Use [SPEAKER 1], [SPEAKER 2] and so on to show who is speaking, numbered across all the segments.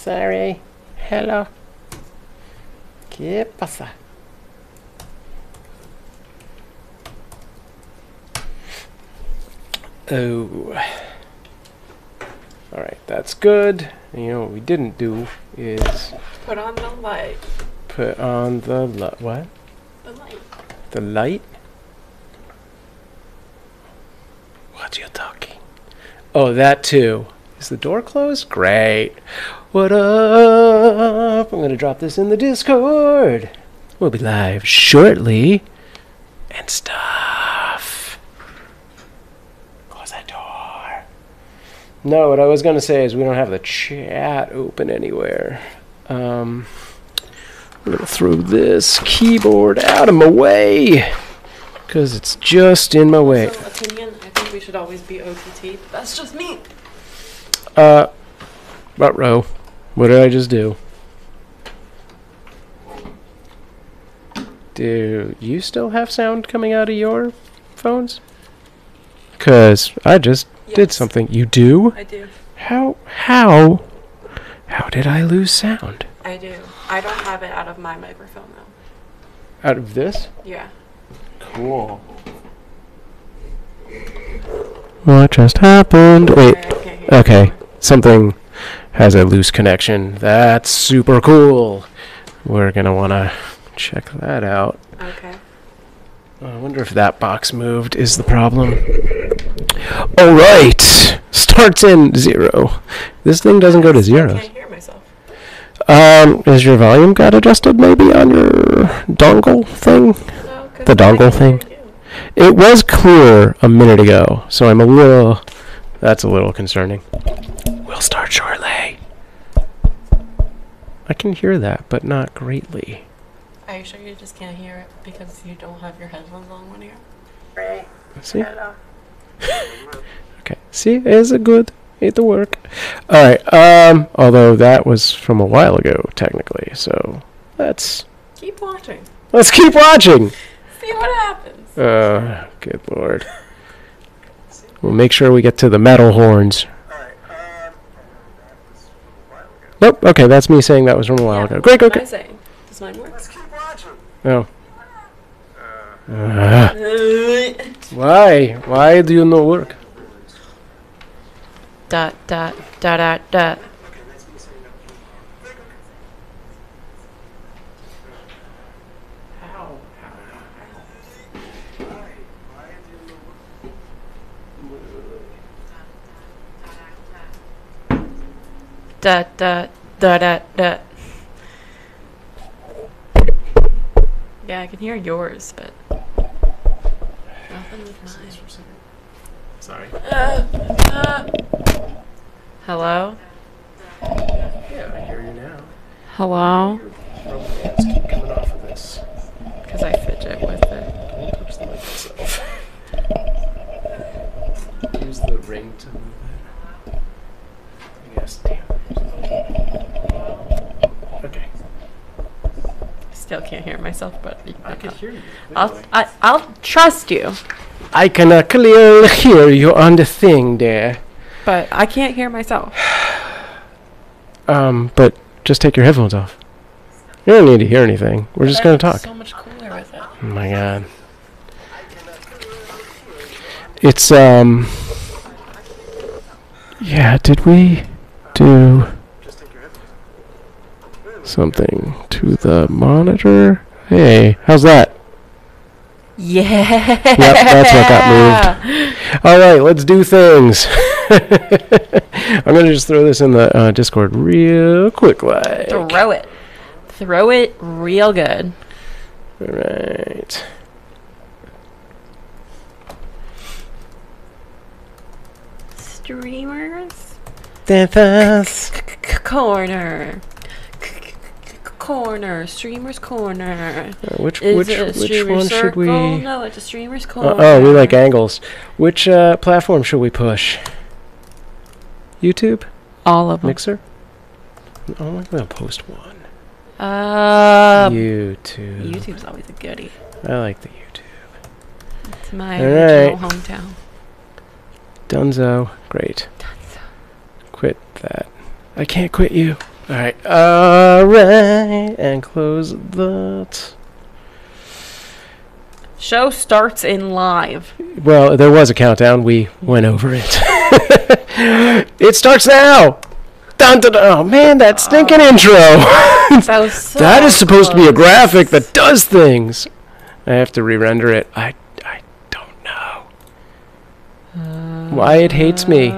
[SPEAKER 1] Sorry. Hello. ¿Qué pasa? Oh. Alright, that's good. And you know what we didn't do is...
[SPEAKER 2] Put on the light.
[SPEAKER 1] Put on the what?
[SPEAKER 2] The light.
[SPEAKER 1] The light? What you talking? Oh, that too. Is the door closed? Great. What up? I'm going to drop this in the Discord. We'll be live shortly. And stuff. Close that door. No, what I was going to say is we don't have the chat open anywhere. I'm going to throw this keyboard out of my way. Because it's just in my way.
[SPEAKER 2] Opinion, I think we should always be OTT, but that's just me.
[SPEAKER 1] Ruh-roh. What did I just do? Do you still have sound coming out of your phones? Because I just did something. You do?
[SPEAKER 2] I do.
[SPEAKER 1] How did I lose sound?
[SPEAKER 2] I do. I don't have it out of my microphone, though.
[SPEAKER 1] Out of this?
[SPEAKER 2] Yeah.
[SPEAKER 1] Cool. What just happened? Wait. Okay. Something has a loose connection. That's super cool. We're going to want to check that out.
[SPEAKER 2] Okay.
[SPEAKER 1] I wonder if that box moved is the problem. All right. Starts in 0. This thing doesn't go to 0.
[SPEAKER 2] I can't hear myself.
[SPEAKER 1] Is your volume got adjusted maybe on your dongle thing?
[SPEAKER 2] No,
[SPEAKER 1] The dongle thing?
[SPEAKER 2] You.
[SPEAKER 1] It was clear a minute ago, so I'm a little... That's a little concerning. We'll start shortly. I can hear that, but not greatly.
[SPEAKER 2] Are you sure you just can't hear it because you don't have your headphones on one ear?
[SPEAKER 1] See? Okay. See? Is it good? It'll work. Alright, although that was from a while ago, technically, so let's
[SPEAKER 2] Keep watching.
[SPEAKER 1] keep watching!
[SPEAKER 2] See what happens.
[SPEAKER 1] Good lord. We'll make sure we get to the metal horns. Nope, okay, that's me saying that was from a while ago. Great,
[SPEAKER 2] What
[SPEAKER 1] okay.
[SPEAKER 2] am I saying? Does mine work?
[SPEAKER 1] Oh. Why? Why do you not work?
[SPEAKER 2] Dot, dot, dot, dot, dot. Dot, dot, dot, dot, dot. Yeah, I can hear yours, but nothing with mine.
[SPEAKER 1] Sorry.
[SPEAKER 2] Hello?
[SPEAKER 1] Yeah, I hear you now.
[SPEAKER 2] Hello?
[SPEAKER 1] Your hands keep coming off of this.
[SPEAKER 2] Because I fidget with it.
[SPEAKER 1] Don't touch the mic itself. Use the ring to move it. Yes, damn. Okay.
[SPEAKER 2] Still can't hear myself, but
[SPEAKER 1] I can hear you.
[SPEAKER 2] I'll trust you.
[SPEAKER 1] I can clearly hear you on the thing there.
[SPEAKER 2] But I can't hear myself.
[SPEAKER 1] But just take your headphones off. You don't need to hear anything. We're just gonna talk.
[SPEAKER 2] So much cooler with it.
[SPEAKER 1] Oh my god. It's yeah, did we do something to the monitor? Hey, how's that?
[SPEAKER 2] Yeah.
[SPEAKER 1] Yep, that's what got moved. Alright, let's do things. I'm gonna just throw this in the Discord real quick like.
[SPEAKER 2] Throw it. Throw it real good.
[SPEAKER 1] Alright.
[SPEAKER 2] Streamers.
[SPEAKER 1] That's
[SPEAKER 2] Corner. Corner. Streamers corner.
[SPEAKER 1] which
[SPEAKER 2] Streamer
[SPEAKER 1] one should we?
[SPEAKER 2] circle? No, it's a streamers corner.
[SPEAKER 1] Oh, we like angles. Which platform should we push? YouTube?
[SPEAKER 2] all of them.
[SPEAKER 1] Mixer? Oh, I'm gonna post one. YouTube.
[SPEAKER 2] YouTube's always a goodie.
[SPEAKER 1] I like the YouTube.
[SPEAKER 2] It's my
[SPEAKER 1] All
[SPEAKER 2] original
[SPEAKER 1] right.
[SPEAKER 2] hometown.
[SPEAKER 1] Dunzo. Great.
[SPEAKER 2] Dunzo.
[SPEAKER 1] Quit that. I can't quit you. All right. All right. And close that.
[SPEAKER 2] Show starts in live.
[SPEAKER 1] Well, there was a countdown. We went over it. It starts now. Dun, dun, dun. Oh, man, that stinking intro.
[SPEAKER 2] That was so
[SPEAKER 1] That is supposed to be a
[SPEAKER 2] close.
[SPEAKER 1] graphic that does things. I have to re-render it. I don't know. Why it hates me.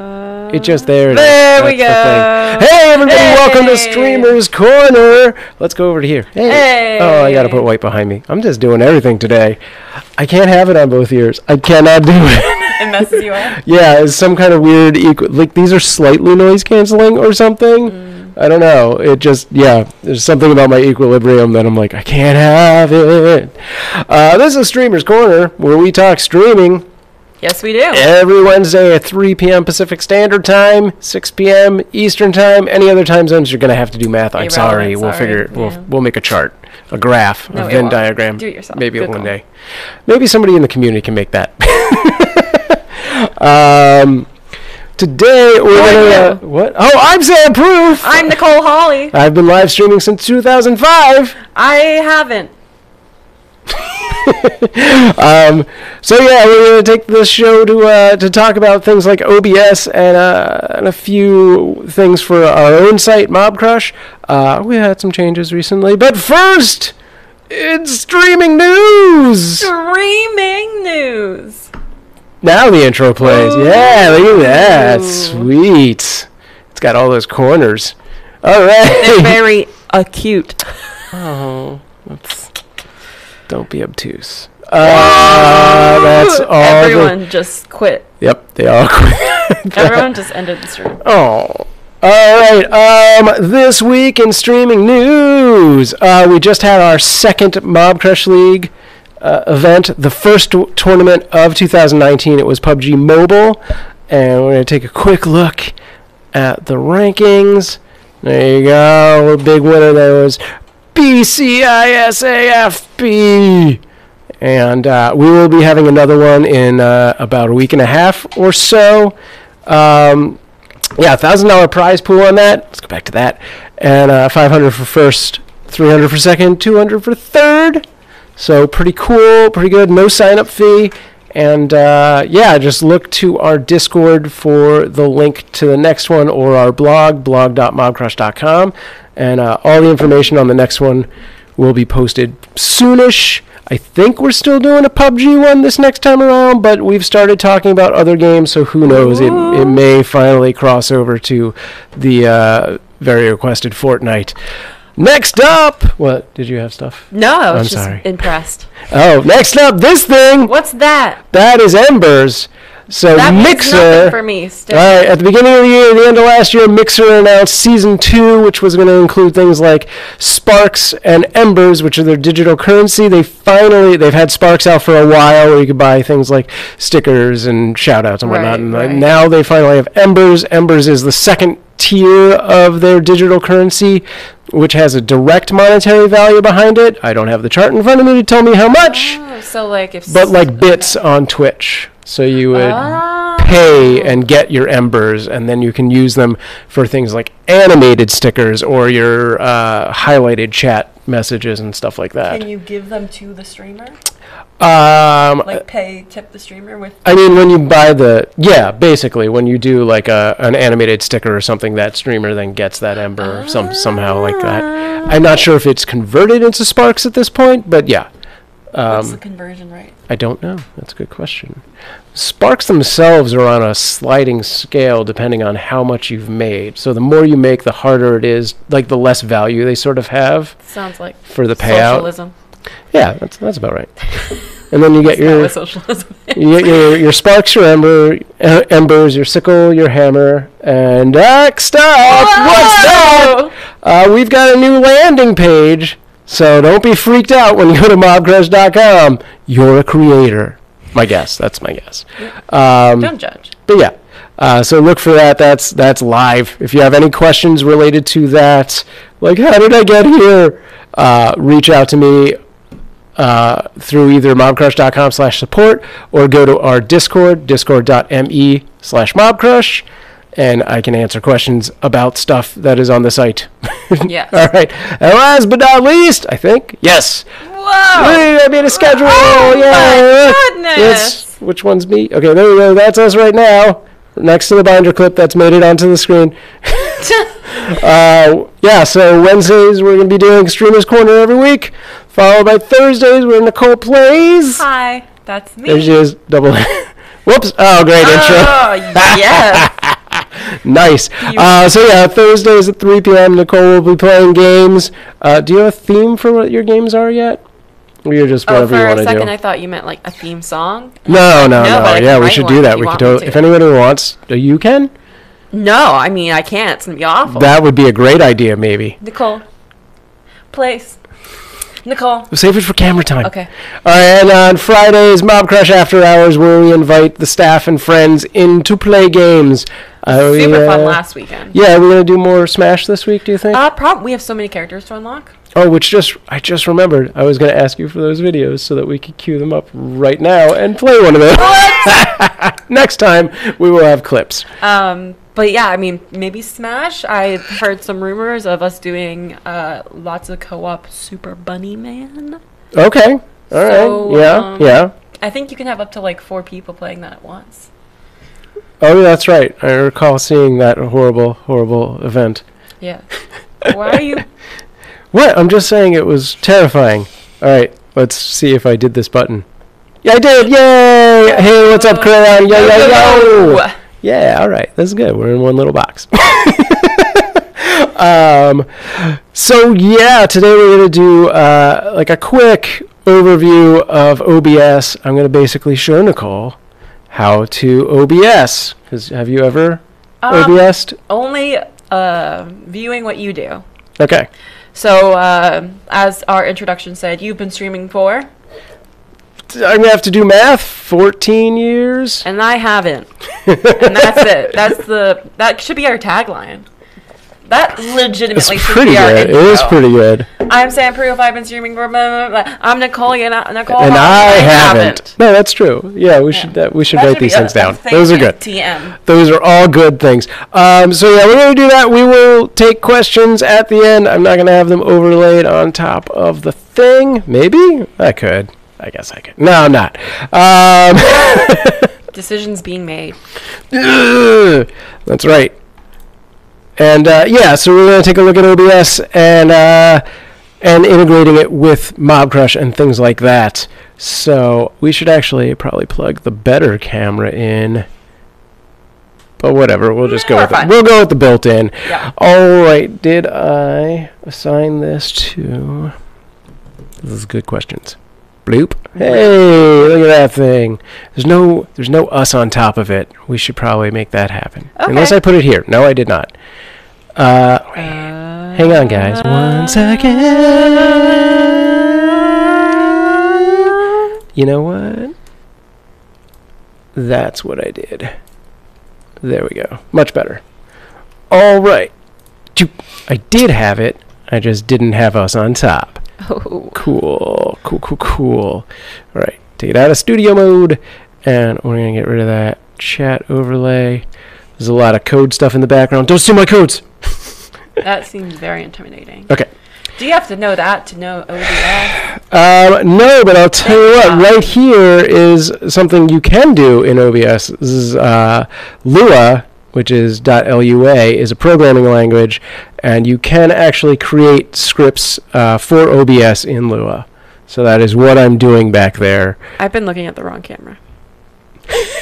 [SPEAKER 1] It just there.
[SPEAKER 2] There we
[SPEAKER 1] That's
[SPEAKER 2] go.
[SPEAKER 1] the thing. Hey, everybody, welcome to
[SPEAKER 2] Hey.
[SPEAKER 1] Streamer's Corner. Let's go over to here.
[SPEAKER 2] Hey.
[SPEAKER 1] Oh, I got to put white behind me. I'm just doing everything today. I can't have it on both ears. I cannot do it.
[SPEAKER 2] It messes you up.
[SPEAKER 1] Yeah, it's some kind of weird like these are slightly noise canceling or something. I don't know. It just, yeah, there's something about my equilibrium that I'm like, I can't have it. This is Streamer's Corner, where we talk streaming
[SPEAKER 2] Yes, we do.
[SPEAKER 1] every Wednesday at 3 p.m. Pacific Standard Time, 6 p.m. Eastern Time. Any other time zones, you're going to have to do math. I'm sorry. We'll figure it.
[SPEAKER 2] Yeah.
[SPEAKER 1] We'll make a chart, a graph,
[SPEAKER 2] No,
[SPEAKER 1] a
[SPEAKER 2] it
[SPEAKER 1] Venn
[SPEAKER 2] won't.
[SPEAKER 1] diagram.
[SPEAKER 2] Do it yourself.
[SPEAKER 1] Maybe
[SPEAKER 2] Good
[SPEAKER 1] one
[SPEAKER 2] call.
[SPEAKER 1] day. Maybe somebody in the community can make that. Today we're gonna what? Oh, I'm Sam Proof.
[SPEAKER 2] I'm Nicole Hawley.
[SPEAKER 1] I've been live streaming since 2005.
[SPEAKER 2] I haven't.
[SPEAKER 1] So yeah, we're gonna take this show to talk about things like OBS and a few things for our own site, Mob Crush. We had some changes recently, but first, it's streaming news.
[SPEAKER 2] Streaming news.
[SPEAKER 1] Now the intro plays.
[SPEAKER 2] Ooh.
[SPEAKER 1] Yeah, look at that. Sweet. It's got all those corners. All right.
[SPEAKER 2] They're very acute.
[SPEAKER 1] Oh, don't be obtuse. That's all.
[SPEAKER 2] Everyone just quit.
[SPEAKER 1] Yep, they all quit.
[SPEAKER 2] Everyone just ended the stream.
[SPEAKER 1] Oh. All right. This week in streaming news, we just had our second Mob Crush League event, the first tournament of 2019. It was PUBG Mobile, and we're going to take a quick look at the rankings. There you go. The big winner there was BCISAFB. And we will be having another one in about a week and a half or so. Yeah, $1,000 prize pool on that. Let's go back to that. And $500 for first, $300 for second, $200 for third. So pretty cool, pretty good. No sign-up fee. And yeah, just look to our Discord for the link to the next one, or our blog, blog.mobcrush.com. And all the information on the next one will be posted soonish. I think we're still doing a PUBG one this next time around, but we've started talking about other games, so who knows? It may finally cross over to the very requested Fortnite. Next up, what? Did you have stuff?
[SPEAKER 2] No, I was
[SPEAKER 1] I'm
[SPEAKER 2] just
[SPEAKER 1] sorry.
[SPEAKER 2] impressed.
[SPEAKER 1] Oh, next up, this thing.
[SPEAKER 2] What's that?
[SPEAKER 1] That is Embers. So
[SPEAKER 2] That means
[SPEAKER 1] Mixer.
[SPEAKER 2] nothing for me. Still.
[SPEAKER 1] All right, at the beginning of the year, the end of last year, Mixer announced Season 2, which was going to include things like Sparks and Embers, which are their digital currency. They've had Sparks out for a while, where you could buy things like stickers and shout-outs and whatnot.
[SPEAKER 2] Right.
[SPEAKER 1] Now they finally have Embers. Embers is the second tier of their digital currency, which has a direct monetary value behind it. I don't have the chart in front of me to tell me how much,
[SPEAKER 2] Oh, so like if
[SPEAKER 1] but like bits on Twitch. So you would pay and get your Embers, and then you can use them for things like animated stickers or your highlighted chat messages and stuff like that.
[SPEAKER 2] Can you give them to the streamer?
[SPEAKER 1] Like
[SPEAKER 2] Tip the streamer with.
[SPEAKER 1] I mean, when you buy basically when you do like an animated sticker or something, that streamer then gets that Ember somehow like that. I'm not sure if it's converted into Sparks at this point, but yeah.
[SPEAKER 2] What's the conversion rate?
[SPEAKER 1] I don't know. That's a good question. Sparks themselves are on a sliding scale depending on how much you've made. So the more you make, the harder it is, like the less value they sort of have
[SPEAKER 2] Sounds like
[SPEAKER 1] for the payout.
[SPEAKER 2] socialism.
[SPEAKER 1] Yeah, that's about right. And then you get
[SPEAKER 2] That's not what socialism is.
[SPEAKER 1] you get your Sparks, your Embers, your Sickle, your Hammer, and next up, what's that? We've got a new landing page. So don't be freaked out when you go to mobcrush.com. You're a creator. My guess. That's my guess.
[SPEAKER 2] Don't judge.
[SPEAKER 1] But yeah. So look for that. That's live. If you have any questions related to that, like how did I get here, reach out to me through either mobcrush.com/support or go to our Discord, discord.me/mobcrush, and I can answer questions about stuff that is on the site.
[SPEAKER 2] Yes.
[SPEAKER 1] All right. And last but not least, I think, yes.
[SPEAKER 2] Whoa!
[SPEAKER 1] I made a schedule.
[SPEAKER 2] Oh,
[SPEAKER 1] Yeah.
[SPEAKER 2] my goodness.
[SPEAKER 1] Which one's me? Okay, there we go. That's us right now. Next to the binder clip that's made it onto the screen. Yeah, so Wednesdays we're going to be doing Streamer's Corner every week, followed by Thursdays where Nicole plays.
[SPEAKER 2] Hi, that's me.
[SPEAKER 1] There she is. Double. Whoops. Oh, great intro.
[SPEAKER 2] Oh, yes.
[SPEAKER 1] Nice. So yeah, Thursdays at 3 p.m. Nicole will be playing games. Do you have a theme for what your games are yet? Or you're just whatever you want to do?
[SPEAKER 2] For a second I thought you meant like a theme song.
[SPEAKER 1] No. Yeah, we should do that. We could totally. If anybody wants, you can.
[SPEAKER 2] No, I mean I can't. It's gonna be awful.
[SPEAKER 1] That would be a great idea, maybe.
[SPEAKER 2] Nicole, place. Nicole.
[SPEAKER 1] We'll save it for camera time.
[SPEAKER 2] Okay.
[SPEAKER 1] All right, and on Fridays, Mob Crush After Hours, where we invite the staff and friends in to play games.
[SPEAKER 2] Super fun last weekend.
[SPEAKER 1] Yeah, we're gonna do more Smash this week. Do you think?
[SPEAKER 2] We have so many characters to unlock.
[SPEAKER 1] Oh, I just remembered. I was gonna ask you for those videos so that we could queue them up right now and play one of them. Next time we will have clips.
[SPEAKER 2] But yeah, I mean, maybe Smash. I heard some rumors of us doing lots of co-op Super Bunny Man.
[SPEAKER 1] Okay. All right. Yeah.
[SPEAKER 2] I think you can have up to like 4 people playing that at once.
[SPEAKER 1] Oh, yeah, that's right. I recall seeing that horrible event.
[SPEAKER 2] Yeah. Why are you...
[SPEAKER 1] What? I'm just saying it was terrifying. All right, let's see if I did this button. Yeah, I did. Yay! Yeah. Hey, what's up, Crayon? Yo. Yeah, all right. That's good. We're in one little box. So, yeah, today we're going to do like a quick overview of OBS. I'm going to basically show Nicole how to OBS. Have you ever OBS'd?
[SPEAKER 2] Only viewing what you do.
[SPEAKER 1] Okay.
[SPEAKER 2] So, as our introduction said, you've been streaming for?
[SPEAKER 1] I'm going to have to do math. 14 years?
[SPEAKER 2] And I haven't. And that's it. That should be our tagline. That legitimately should be our intro.
[SPEAKER 1] It is pretty good.
[SPEAKER 2] I'm Sam Proof. I've been streaming for... I'm Nicole. And
[SPEAKER 1] I haven't. No, that's true. Yeah, we should write these things down. Those are good.
[SPEAKER 2] TM.
[SPEAKER 1] Those are all good things. So yeah, we're going to do that. We will take questions at the end. I'm not going to have them overlaid on top of the thing. Maybe? I could. I guess I could. No, I'm not.
[SPEAKER 2] Decisions being made.
[SPEAKER 1] That's right. And yeah, so we're going to take a look at OBS and integrating it with Mob Crush and things like that. So we should actually probably plug the better camera in. But whatever, we'll just go with it. We'll go with the built-in.
[SPEAKER 2] Yeah.
[SPEAKER 1] All right, did I assign this to... This is good questions. Bloop. Hey, look at that thing. There's no us on top of it. We should probably make that happen. Okay. Unless I put it here. No, I did not. Hang on, guys. 1 second. You know what? That's what I did. There we go. Much better. All right. I did have it. I just didn't have us on top.
[SPEAKER 2] Oh.
[SPEAKER 1] Cool. All right. Take it out of studio mode. And we're going to get rid of that chat overlay. There's a lot of code stuff in the background. Don't steal my codes.
[SPEAKER 2] That seems very intimidating.
[SPEAKER 1] Okay.
[SPEAKER 2] Do you have to know that to know OBS?
[SPEAKER 1] No, but I'll tell you what. Right here is something you can do in OBS. This is Lua, which is .lua, is a programming language, and you can actually create scripts for OBS in Lua. So that is what I'm doing back there.
[SPEAKER 2] I've been looking at the wrong camera.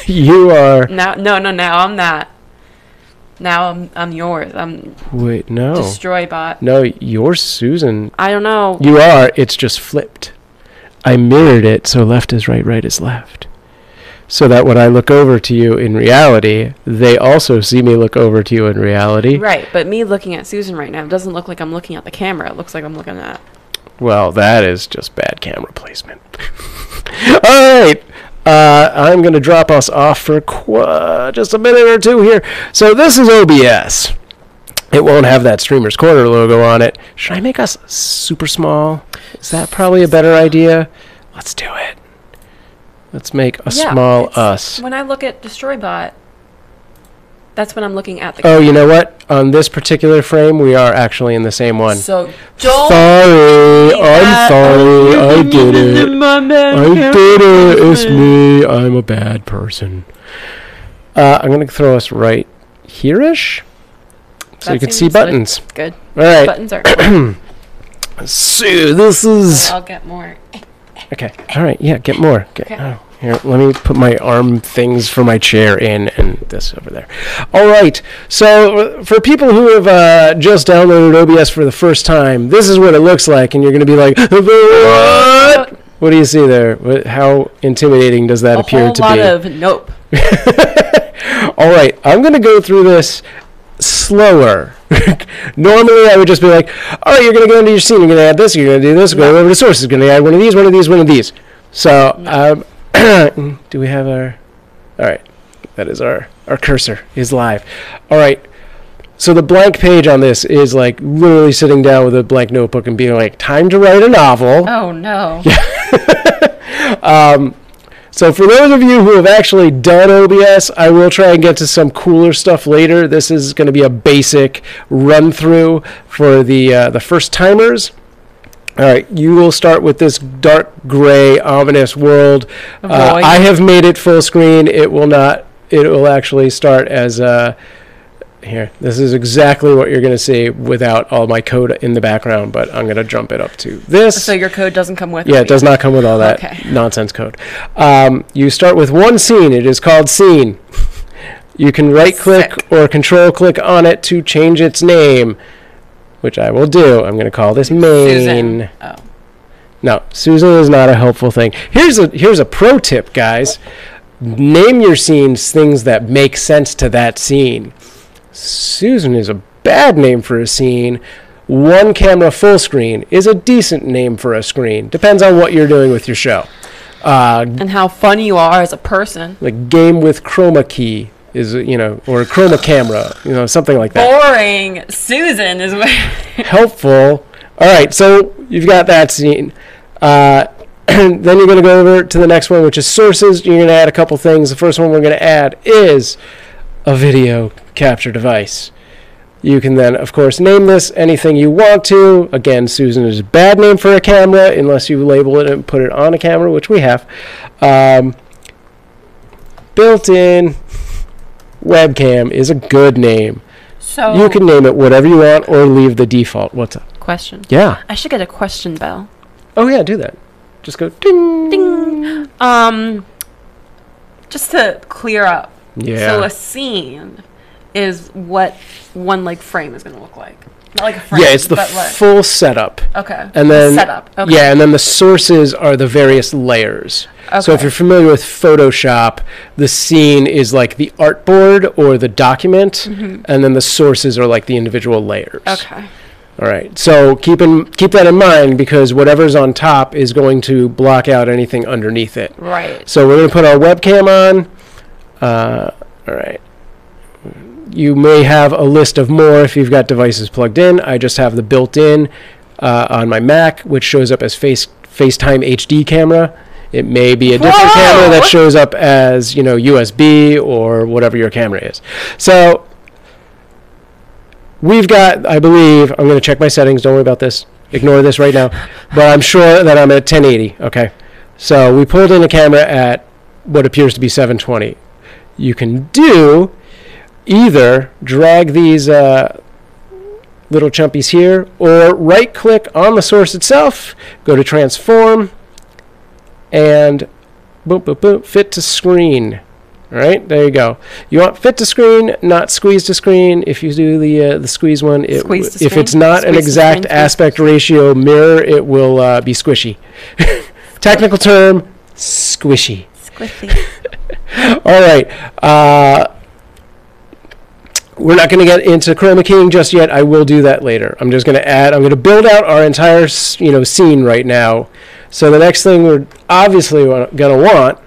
[SPEAKER 1] You are...
[SPEAKER 2] Now I'm not. Now I'm yours.
[SPEAKER 1] Wait, no.
[SPEAKER 2] Destroy bot.
[SPEAKER 1] No, you're Susan.
[SPEAKER 2] I don't know.
[SPEAKER 1] You are. It's just flipped. I mirrored it so left is right, right is left. So that when I look over to you in reality, they also see me look over to you in reality.
[SPEAKER 2] Right, but me looking at Susan right now doesn't look like I'm looking at the camera. It looks like I'm looking at...
[SPEAKER 1] Well, that is just bad camera placement. All right. I'm going to drop us off for just a minute or two here. So this is OBS. It won't have that Streamer's Corner logo on it. Should I make us super small? Is that probably a better idea? Let's do it. Let's make a small us.
[SPEAKER 2] When I look at Destroy Bot, That's when I'm looking at the
[SPEAKER 1] Oh,
[SPEAKER 2] camera.
[SPEAKER 1] you know what? On this particular frame, we are actually in the same one.
[SPEAKER 2] So don't.
[SPEAKER 1] Sorry, I'm sorry. I did it. I did it. It's me. I'm a bad person. I'm going to throw us right here-ish, so you can see buttons.
[SPEAKER 2] Good.
[SPEAKER 1] All right.
[SPEAKER 2] Buttons are.
[SPEAKER 1] So this is...
[SPEAKER 2] I'll get more.
[SPEAKER 1] Okay. All right. Yeah, get more.
[SPEAKER 2] Okay.
[SPEAKER 1] Oh, here, let me put my arm things for my chair in and this over there. All right. So for people who have just downloaded OBS for the first time, this is what it looks like, and you're going to be like, what? What do you see there? How intimidating does that appear to be?
[SPEAKER 2] A whole lot of nope.
[SPEAKER 1] All right. I'm going to go through this slower. Normally, I would just be like, all right, you're going to go into your scene, you're going to add this, you're going to do this, go over to sources, you're going to add one of these, one of these, one of these. So, do we have our... All right. That is our cursor is live. All right. So the blank page on this is like literally sitting down with a blank notebook and being like, time to write a novel.
[SPEAKER 2] Oh, no.
[SPEAKER 1] So for those of you who have actually done OBS, I will try and get to some cooler stuff later. This is going to be a basic run-through for the first timers. All right, you will start with this dark gray, ominous world. I have made it full screen. It will not. It will actually start as here. This is exactly what you're going to see without all my code in the background, but I'm going to jump it up to this.
[SPEAKER 2] So your code doesn't come with it?
[SPEAKER 1] Yeah, it does not come with all that nonsense code. You start with one scene. It is called Scene. You can right-click or control-click on it to change its name, which I will do. I'm going to call this Main.
[SPEAKER 2] Susan. Oh.
[SPEAKER 1] No, Susan is not a helpful thing. Here's a pro tip, guys. Name your scenes things that make sense to that scene. Susan is a bad name for a scene. One camera full screen is a decent name for a screen. Depends on what you're doing with your show.
[SPEAKER 2] And how funny you are as a person.
[SPEAKER 1] Like game with chroma key is, or chroma camera, something like that.
[SPEAKER 2] Boring. Susan is what...
[SPEAKER 1] Helpful. All right, so you've got that scene. Then you're going to go over to the next one, which is sources. You're going to add a couple things. The first one we're going to add is a video capture device. You can then, of course, name this anything you want to. Again, Susan is a bad name for a camera unless you label it and put it on a camera, which we have. Built-in webcam is a good name.
[SPEAKER 2] So
[SPEAKER 1] you can name it whatever you want or leave the default. What's up?
[SPEAKER 2] Question.
[SPEAKER 1] Yeah.
[SPEAKER 2] I should get a question bell.
[SPEAKER 1] Oh, yeah, do that. Just go ding.
[SPEAKER 2] Ding. Just to clear up.
[SPEAKER 1] Yeah.
[SPEAKER 2] So a scene is what one frame is going to look like. Not like a frame.
[SPEAKER 1] Yeah, it's the full setup.
[SPEAKER 2] Okay.
[SPEAKER 1] And then
[SPEAKER 2] setup. Okay.
[SPEAKER 1] Yeah, and then the sources are the various layers. Okay. So if you're familiar with Photoshop, the scene is like the artboard or the document, and then the sources are like the individual layers.
[SPEAKER 2] Okay.
[SPEAKER 1] All right. So keep that in mind because whatever's on top is going to block out anything underneath it.
[SPEAKER 2] Right.
[SPEAKER 1] So we're going to put our webcam on. All right. You may have a list of more if you've got devices plugged in. I just have the built-in on my Mac, which shows up as FaceTime HD camera. It may be a different camera that shows up as, USB or whatever your camera is. So we've got, I believe, I'm going to check my settings. Don't worry about this. Ignore this right now. But I'm sure that I'm at 1080. Okay. So we pulled in a camera at what appears to be 720. You can do either drag these little chumpies here or right click on the source itself, go to transform, and boom, boom, boom, fit to screen. All right, there you go. You want fit to screen, not squeeze to screen. If you do the squeeze one, if it's not an exact aspect ratio mirror, it will be squishy. Technical term, squishy.
[SPEAKER 2] Squishy.
[SPEAKER 1] All right. We're not going to get into chroma keying just yet. I will do that later. I'm just going to build out our entire, scene right now. So the next thing we're obviously going to want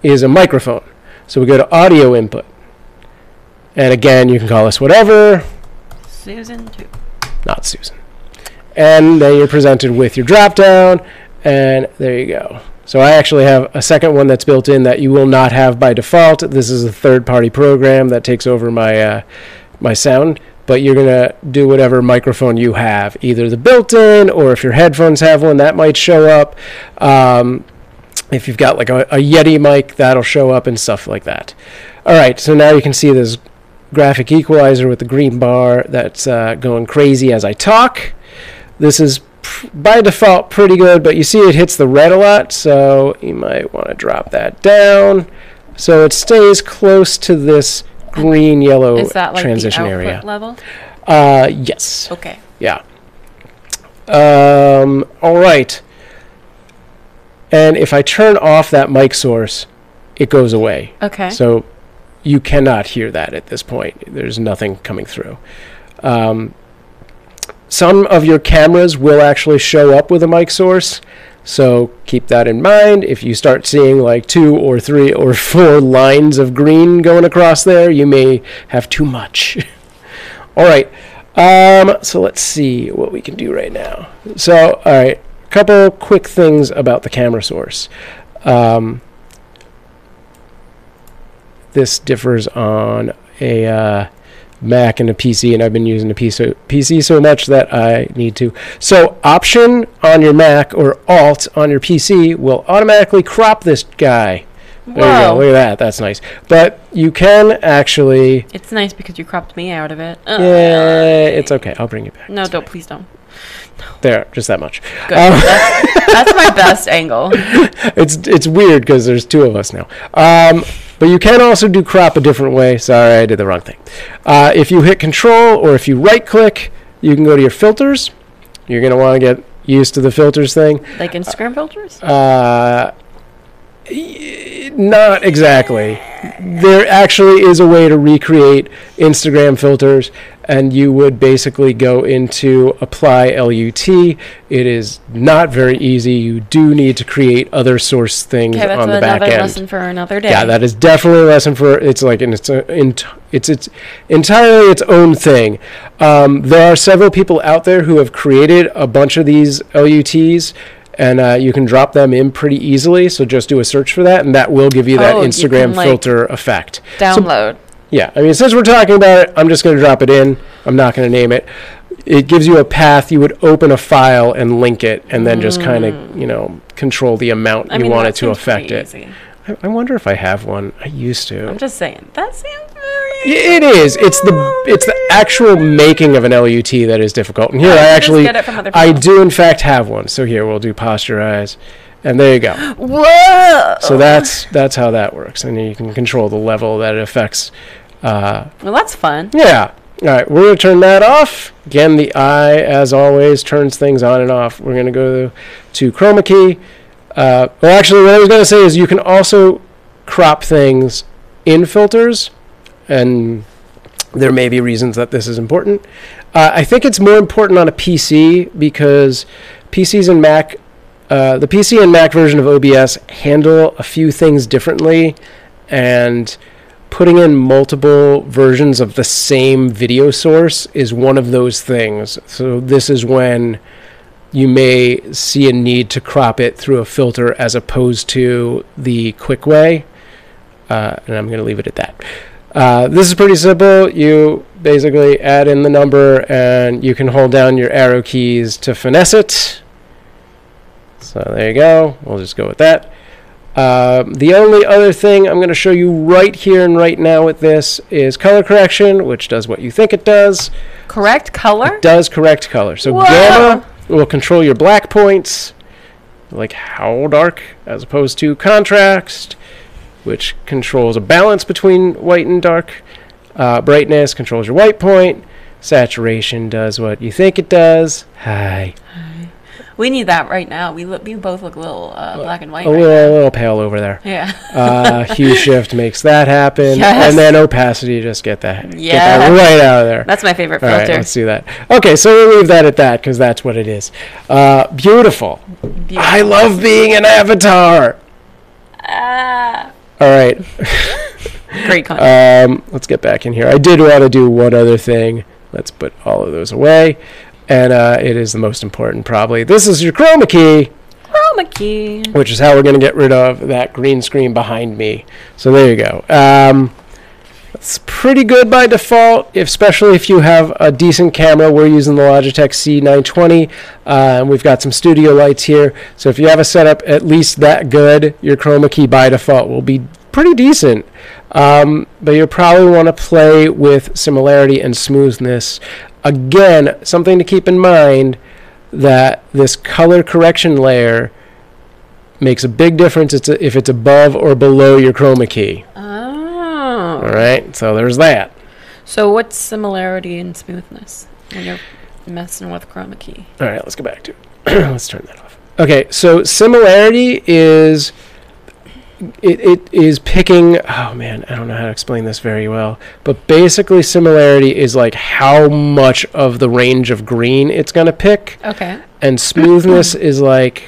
[SPEAKER 1] is a microphone. So we go to audio input. And again, you can call this whatever.
[SPEAKER 2] Susan 2.
[SPEAKER 1] Not Susan. And then you're presented with your drop down. And there you go. So I actually have a second one that's built in that you will not have by default. This is a third-party program that takes over my my sound, but you're going to do whatever microphone you have, either the built-in or if your headphones have one, that might show up. If you've got like a Yeti mic, that'll show up and stuff like that. All right, so now you can see this graphic equalizer with the green bar that's going crazy as I talk. This is by default pretty good, but you see it hits the red a lot, so you might want to drop that down so it stays close to this green-yellow
[SPEAKER 2] Is that like
[SPEAKER 1] transition
[SPEAKER 2] the output
[SPEAKER 1] area.
[SPEAKER 2] level?
[SPEAKER 1] Yes.
[SPEAKER 2] Okay.
[SPEAKER 1] Yeah. All right. And if I turn off that mic source, it goes away.
[SPEAKER 2] Okay.
[SPEAKER 1] So you cannot hear that at this point. There's nothing coming through. Some of your cameras will actually show up with a mic source, so keep that in mind. If you start seeing like 2 or 3 or 4 lines of green going across there, you may have too much. All right. So let's see what we can do right now. So, all right. Couple quick things about the camera source. This differs on a Mac and a PC, and I've been using a PC so much that I need to. So Option on your Mac or Alt on your PC will automatically crop this guy. There you go. Look at that. That's nice. But you can actually...
[SPEAKER 2] It's nice because you cropped me out of it.
[SPEAKER 1] Yeah, it's okay. I'll bring it back.
[SPEAKER 2] No, don't. Please don't.
[SPEAKER 1] There, just that much.
[SPEAKER 2] Good. That's my best angle.
[SPEAKER 1] It's weird because there's 2 of us now. But you can also do crop a different way. Sorry, I did the wrong thing. If you hit Control or if you right-click, you can go to your filters. You're going to want to get used to the filters thing.
[SPEAKER 2] Like Instagram filters?
[SPEAKER 1] Not exactly. There actually is a way to recreate Instagram filters, and you would basically go into Apply LUT. It is not very easy. You do need to create other source things on the back end.
[SPEAKER 2] Another lesson for another day.
[SPEAKER 1] Yeah, that is definitely a lesson for. It's like it's entirely its own thing. There are several people out there who have created a bunch of these LUTs. And you can drop them in pretty easily, so just do a search for that, and that will give you that Instagram filter effect.
[SPEAKER 2] Download.
[SPEAKER 1] So, yeah, I mean, since we're talking about it, I'm just going to drop it in. I'm not going to name it. It gives you a path. You would open a file and link it, and then just kind of, control the amount you want it to affect it. I wonder if I have one. I used to.
[SPEAKER 2] I'm just saying. That seems very...
[SPEAKER 1] It is. It's the actual making of an LUT that is difficult. And here I do in fact have one. So here we'll do posterize, and there you go.
[SPEAKER 2] Whoa!
[SPEAKER 1] So that's how that works, and you can control the level that it affects.
[SPEAKER 2] Well, that's fun.
[SPEAKER 1] Yeah. All right, we're going to turn that off. Again, the eye, as always, turns things on and off. We're going to go to chroma key. Well, actually, what I was going to say is you can also crop things in filters, and there may be reasons that this is important. I think it's more important on a PC because PCs and Mac, the PC and Mac version of OBS handle a few things differently, and putting in multiple versions of the same video source is one of those things. So this is when you may see a need to crop it through a filter as opposed to the quick way. And I'm going to leave it at that. This is pretty simple. You basically add in the number, and you can hold down your arrow keys to finesse it. So there you go. We'll just go with that. The only other thing I'm going to show you right here and right now with this is color correction, which does what you think it does.
[SPEAKER 2] Correct color?
[SPEAKER 1] It does correct color. So
[SPEAKER 2] Whoa!
[SPEAKER 1] gamma will control your black points, like how dark, as opposed to contrast, which controls a balance between white and dark. Brightness controls your white point. Saturation does what you think it does. Hi.
[SPEAKER 2] We need that right now. We both look a little black and white.
[SPEAKER 1] A little pale over there.
[SPEAKER 2] Yeah.
[SPEAKER 1] Hue shift makes that happen,
[SPEAKER 2] Yes.
[SPEAKER 1] and then opacity, just get that
[SPEAKER 2] Yes.
[SPEAKER 1] right out of there.
[SPEAKER 2] That's my favorite
[SPEAKER 1] All right,
[SPEAKER 2] filter.
[SPEAKER 1] let's do that. Okay, so we'll leave that at that because that's what it is. Beautiful. I love being an avatar.
[SPEAKER 2] Ah.
[SPEAKER 1] All right.
[SPEAKER 2] Great content.
[SPEAKER 1] Let's get back in here. I did want to do one other thing. Let's put all of those away. And it is the most important, probably. This is your chroma key.
[SPEAKER 2] Chroma key.
[SPEAKER 1] which is how we're going to get rid of that green screen behind me. So there you go. It's pretty good by default, especially if you have a decent camera. We're using the Logitech C920, and we've got some studio lights here. So if you have a setup at least that good, your chroma key by default will be pretty decent. But you'll probably want to play with similarity and smoothness. Again, something to keep in mind, that this color correction layer makes a big difference if it's above or below your chroma key.
[SPEAKER 2] Oh.
[SPEAKER 1] All right, so there's that.
[SPEAKER 2] So what's similarity and smoothness when you're messing with chroma key?
[SPEAKER 1] All right, let's go back to it. Let's turn that off. Okay, so similarity is it is picking, oh man, I don't know how to explain this very well, but basically similarity is like how much of the range of green it's going to pick.
[SPEAKER 2] Okay.
[SPEAKER 1] And smoothness is like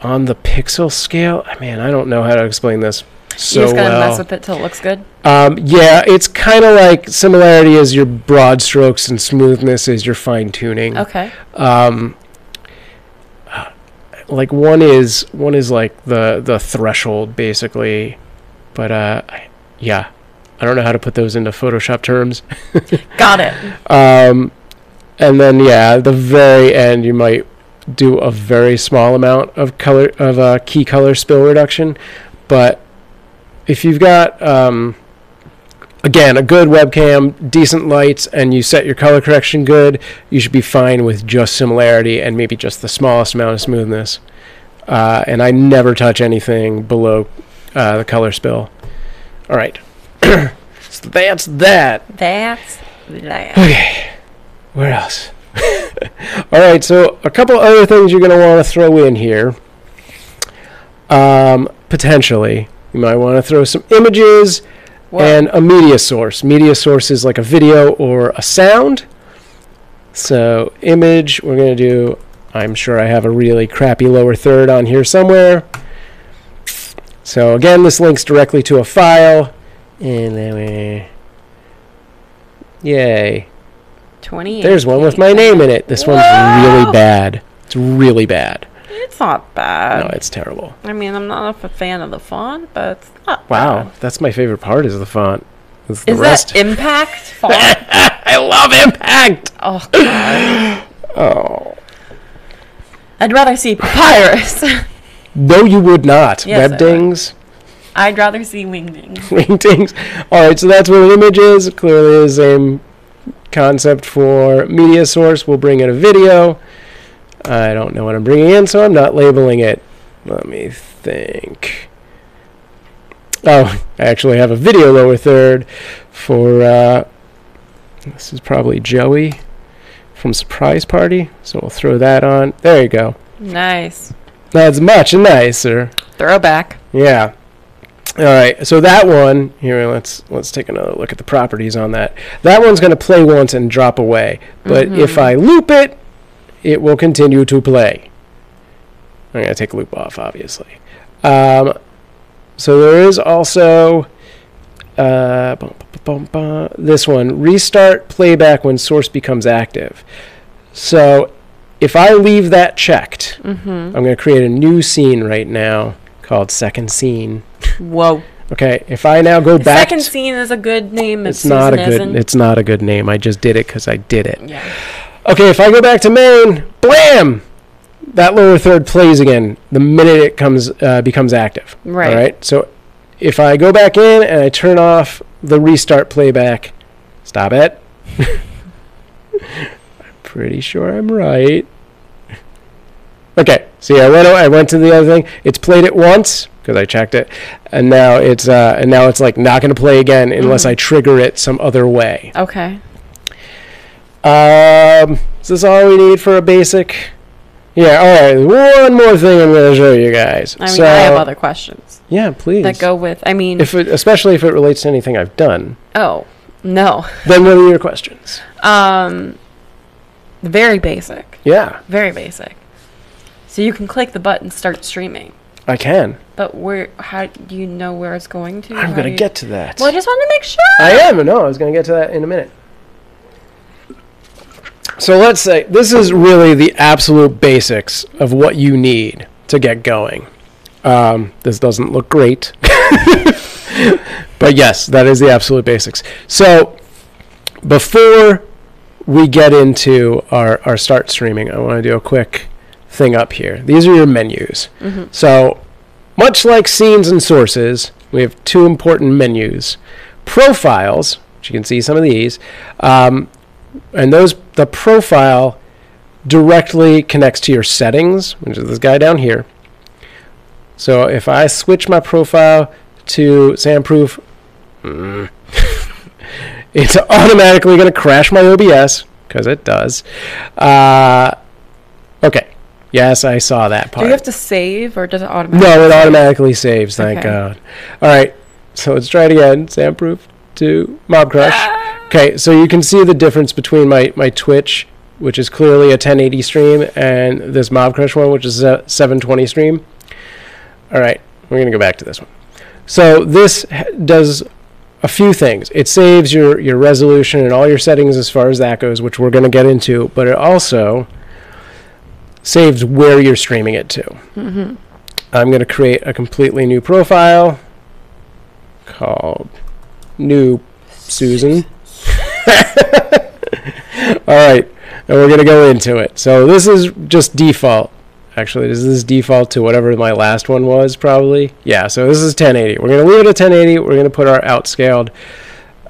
[SPEAKER 1] on the pixel scale. Man, I don't know how to explain this so
[SPEAKER 2] you just gotta
[SPEAKER 1] well.
[SPEAKER 2] mess with it till it looks good?
[SPEAKER 1] Yeah, it's kind of like similarity is your broad strokes and smoothness is your fine tuning.
[SPEAKER 2] Okay.
[SPEAKER 1] Like one is like the threshold basically, but yeah, I don't know how to put those into Photoshop terms.
[SPEAKER 2] Got it.
[SPEAKER 1] And then yeah, at the very end you might do a very small amount of key color spill reduction, but if you've got again, a good webcam, decent lights, and you set your color correction good, you should be fine with just similarity and maybe just the smallest amount of smoothness. And I never touch anything below the color spill. All right. So that's that.
[SPEAKER 2] That's that.
[SPEAKER 1] Okay. Where else? All right, so a couple other things you're going to want to throw in here. Potentially. You might want to throw some images.
[SPEAKER 2] Whoa.
[SPEAKER 1] And a media source. Media source is like a video or a sound. So image, we're going to do, I'm sure I have a really crappy lower third on here somewhere. So again, this links directly to a file. And then yay.
[SPEAKER 2] 28.
[SPEAKER 1] There's one with my name in it. This one's really bad. It's really bad.
[SPEAKER 2] It's not bad.
[SPEAKER 1] No, it's terrible.
[SPEAKER 2] I mean, I'm not a fan of the font, but it's not
[SPEAKER 1] Wow,
[SPEAKER 2] bad.
[SPEAKER 1] that's my favorite part is the font. It's the
[SPEAKER 2] Is
[SPEAKER 1] rest.
[SPEAKER 2] that Impact font?
[SPEAKER 1] I love Impact!
[SPEAKER 2] Oh, God.
[SPEAKER 1] Oh.
[SPEAKER 2] I'd rather see Papyrus.
[SPEAKER 1] No, you would not.
[SPEAKER 2] Yes, I would.
[SPEAKER 1] Webdings.
[SPEAKER 2] I'd rather see Wingdings.
[SPEAKER 1] Wingdings. All right, so that's what an image is. Clearly the same concept for media source. We'll bring in a video. I don't know what I'm bringing in, so I'm not labeling it. Let me think. Oh, I actually have a video lower third for, this is probably Joey from Surprise Party, so we'll throw that on. There you go.
[SPEAKER 2] Nice.
[SPEAKER 1] That's much nicer.
[SPEAKER 2] Throwback.
[SPEAKER 1] Yeah. All right, so that one here. Let's take another look at the properties on that. That one's going to play once and drop away, but if I loop it, it will continue to play. I'm going to take loop off, obviously. So there is also this one, restart playback when source becomes active. So if I leave that checked, I'm going to create a new scene right now called second scene.
[SPEAKER 2] Whoa.
[SPEAKER 1] Okay, if I now go back,
[SPEAKER 2] Second scene is a good name.
[SPEAKER 1] it's not a good name. I just did it because I did it.
[SPEAKER 2] Yeah.
[SPEAKER 1] Okay, if I go back to main, blam, that lower third plays again the minute it becomes active.
[SPEAKER 2] Right.
[SPEAKER 1] All right. So if I go back in and I turn off the restart playback, stop it. I'm pretty sure I'm right. Okay. See, I went to the other thing. It's played it once because I checked it, and now it's like not going to play again unless I trigger it some other way.
[SPEAKER 2] Okay.
[SPEAKER 1] Is this all we need for a basic? Yeah, all right. One more thing I'm going to show you guys.
[SPEAKER 2] I mean, I have other questions
[SPEAKER 1] Yeah, please.
[SPEAKER 2] that go with. I mean,
[SPEAKER 1] Especially if it relates to anything I've done.
[SPEAKER 2] oh no.
[SPEAKER 1] Then what are your questions?
[SPEAKER 2] Very basic.
[SPEAKER 1] Yeah,
[SPEAKER 2] Very basic. So you can click the button, start streaming.
[SPEAKER 1] I can.
[SPEAKER 2] But how do you know where it's going to?
[SPEAKER 1] I'm going to get to that.
[SPEAKER 2] Well, I just wanted to make sure.
[SPEAKER 1] I am. No, I was going to get to that in a minute. So let's say this is really the absolute basics of what you need to get going. This doesn't look great. But yes, that is the absolute basics. So before we get into our start streaming, I want to do a quick thing up here. These are your menus. So much like scenes and sources, we have two important menus. Profiles, which you can see some of these, and the profile directly connects to your settings, which is this guy down here. So if I switch my profile to sandproof, it's automatically going to crash my OBS, because it does. Okay. Yes, I saw that part.
[SPEAKER 2] Do you have to save, or does it automatically
[SPEAKER 1] No, it
[SPEAKER 2] save?
[SPEAKER 1] automatically saves, thank God. All right, so let's try it again. Sandproof to Mob Crush. Okay, so you can see the difference between my Twitch, which is clearly a 1080 stream, and this Mob Crush one, which is a 720 stream. All right, we're going to go back to this one. So this does a few things. It saves your resolution and all your settings as far as that goes, which we're going to get into, but it also saves where you're streaming it to. I'm going to create a completely new profile called New Susan. All right, and we're going to go into it. So this is just default. Actually, this is default to whatever my last one was, probably. Yeah, so this is 1080. We're going to leave it at 1080. We're going to put our outscaled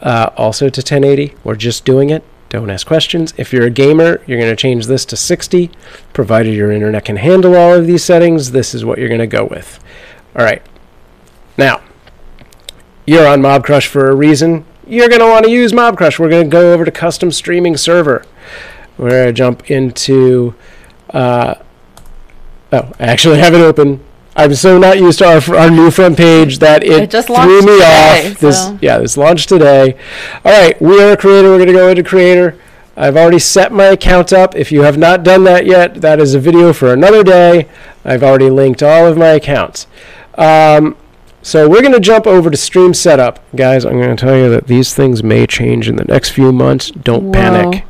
[SPEAKER 1] also to 1080. We're just doing it. Don't ask questions. If you're a gamer, you're going to change this to 60. Provided your internet can handle all of these settings, this is what you're going to go with. All right. Now, you're on Mob Crush for a reason. You're going to want to use Mob Crush. We're going to go over to Custom Streaming Server. We're going to jump into... oh, I actually have it open. I'm so not used to our new front page that it
[SPEAKER 2] just
[SPEAKER 1] threw me
[SPEAKER 2] today,
[SPEAKER 1] off. This launched today. All right, we are a creator. We're going to go into creator. I've already set my account up. If you have not done that yet, that is a video for another day. I've already linked all of my accounts. So we're going to jump over to stream setup. Guys, I'm going to tell you that these things may change in the next few months. Don't panic.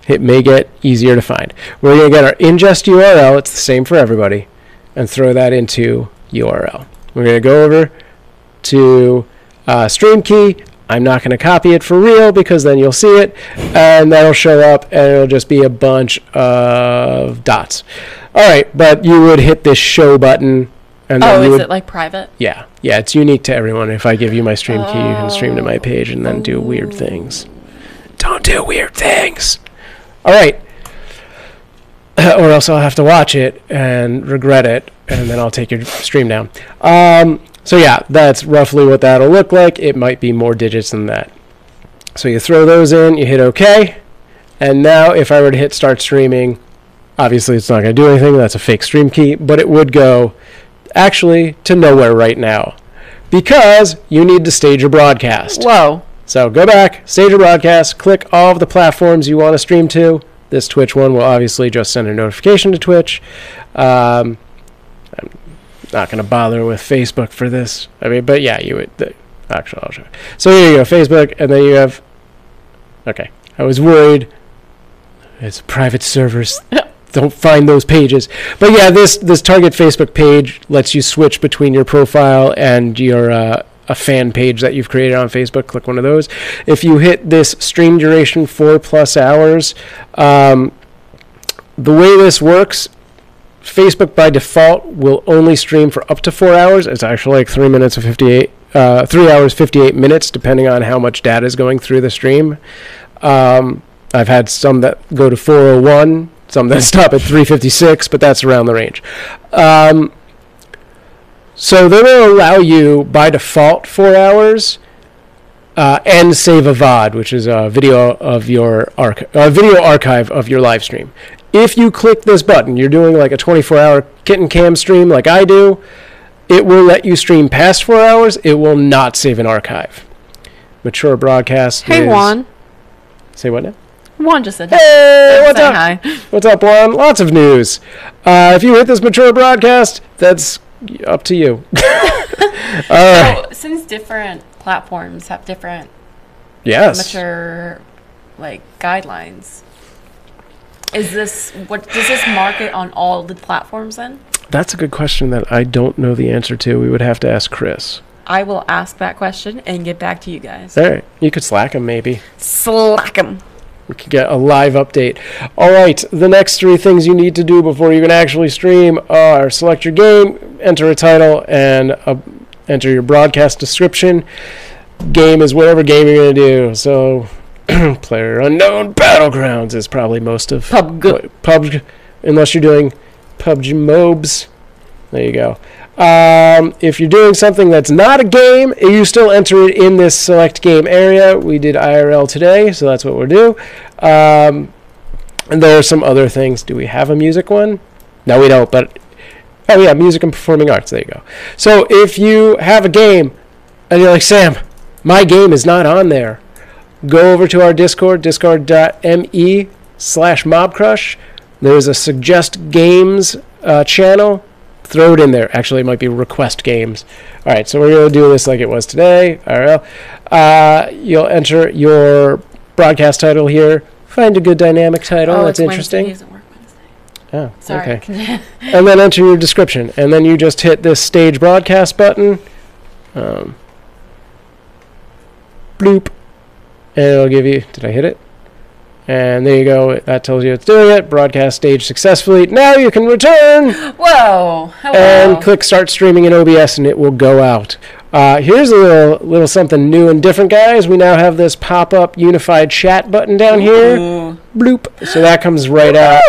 [SPEAKER 1] It may get easier to find. We're going to get our ingest URL. It's the same for everybody. And throw that into URL. We're going to go over to stream key. I'm not going to copy it for real because then you'll see it. And that'll show up and it'll just be a bunch of dots. All right, but you would hit this show button. And then
[SPEAKER 2] is it like private?
[SPEAKER 1] Yeah, it's unique to everyone. If I give you my stream key, you can stream to my page and then do weird things. Don't do weird things. All right. Or else I'll have to watch it and regret it, and then I'll take your stream down. So yeah, that's roughly what that'll look like. It might be more digits than that. So you throw those in, you hit OK, and now if I were to hit start streaming, obviously it's not going to do anything. That's a fake stream key, but it would go actually to nowhere right now because you need to stage your broadcast.
[SPEAKER 2] Whoa.
[SPEAKER 1] So go back, stage your broadcast, click all of the platforms you want to stream to. This Twitch one will obviously just send a notification to Twitch. I'm not going to bother with Facebook for this. I mean, but yeah, you would. Actually, I'll show you. So here you go, Facebook, and then you have... Okay, I was worried. It's private servers. Don't find those pages. But yeah, this target Facebook page lets you switch between your profile and your... a fan page that you've created on Facebook. Click one of those. If you hit this stream duration 4+ hours, the way this works, Facebook by default will only stream for up to 4 hours. It's actually like 3 hours 58 minutes, depending on how much data is going through the stream. I've had some that go to 401, some that stop at 356, but that's around the range. So they will allow you, by default, 4 hours, and save a VOD, which is a video of your video archive of your live stream. If you click this button, you're doing like a 24-hour kitten cam stream like I do, it will let you stream past 4 hours. It will not save an archive. Mature broadcast.
[SPEAKER 2] Hey, Juan.
[SPEAKER 1] Say what now?
[SPEAKER 2] Juan just said
[SPEAKER 1] hey, what's up?
[SPEAKER 2] Hi.
[SPEAKER 1] What's up, Juan? Lots of news. If you hit this mature broadcast, that's up to you.
[SPEAKER 2] So, since different platforms have different mature guidelines, does this market on all the platforms then?
[SPEAKER 1] That's a good question that I don't know the answer to. We would have to ask Chris.
[SPEAKER 2] I will ask that question and get back to you guys.
[SPEAKER 1] All right. You could Slack him maybe.
[SPEAKER 2] Slack 'em.
[SPEAKER 1] We could get a live update. All right. The next 3 things you need to do before you can actually stream are select your game, enter a title, and enter your broadcast description. Game is whatever game you're going to do. So, Player Unknown Battlegrounds is probably most of PUBG, unless you're doing PUBG Mobs. There you go. If you're doing something that's not a game, you still enter it in this select game area. We did IRL today, so that's what we'll do. And there are some other things. Do we have a music one? No, we don't, but... Oh, yeah, music and performing arts. There you go. So if you have a game, and you're like, Sam, my game is not on there, go over to our Discord, discord.me/mobcrush. There's a Suggest Games channel. Throw it in there. Actually, it might be Request Games. All right, so we're going to do this like it was today. IRL. You'll enter your broadcast title here. Find a good dynamic title that's interesting.
[SPEAKER 2] Wednesday. Doesn't work Wednesday.
[SPEAKER 1] Oh,
[SPEAKER 2] Sorry.
[SPEAKER 1] okay. And then enter your description. And then you just hit this stage broadcast button. Bloop. And it'll give you... Did I hit it? And there you go. That tells you it's doing it. Broadcast stage successfully. Now you can return.
[SPEAKER 2] Whoa. Hello.
[SPEAKER 1] And click Start Streaming in OBS, and it will go out. Here's a little something new and different, guys. We now have this pop-up unified chat button down here. Bloop. So that comes right out.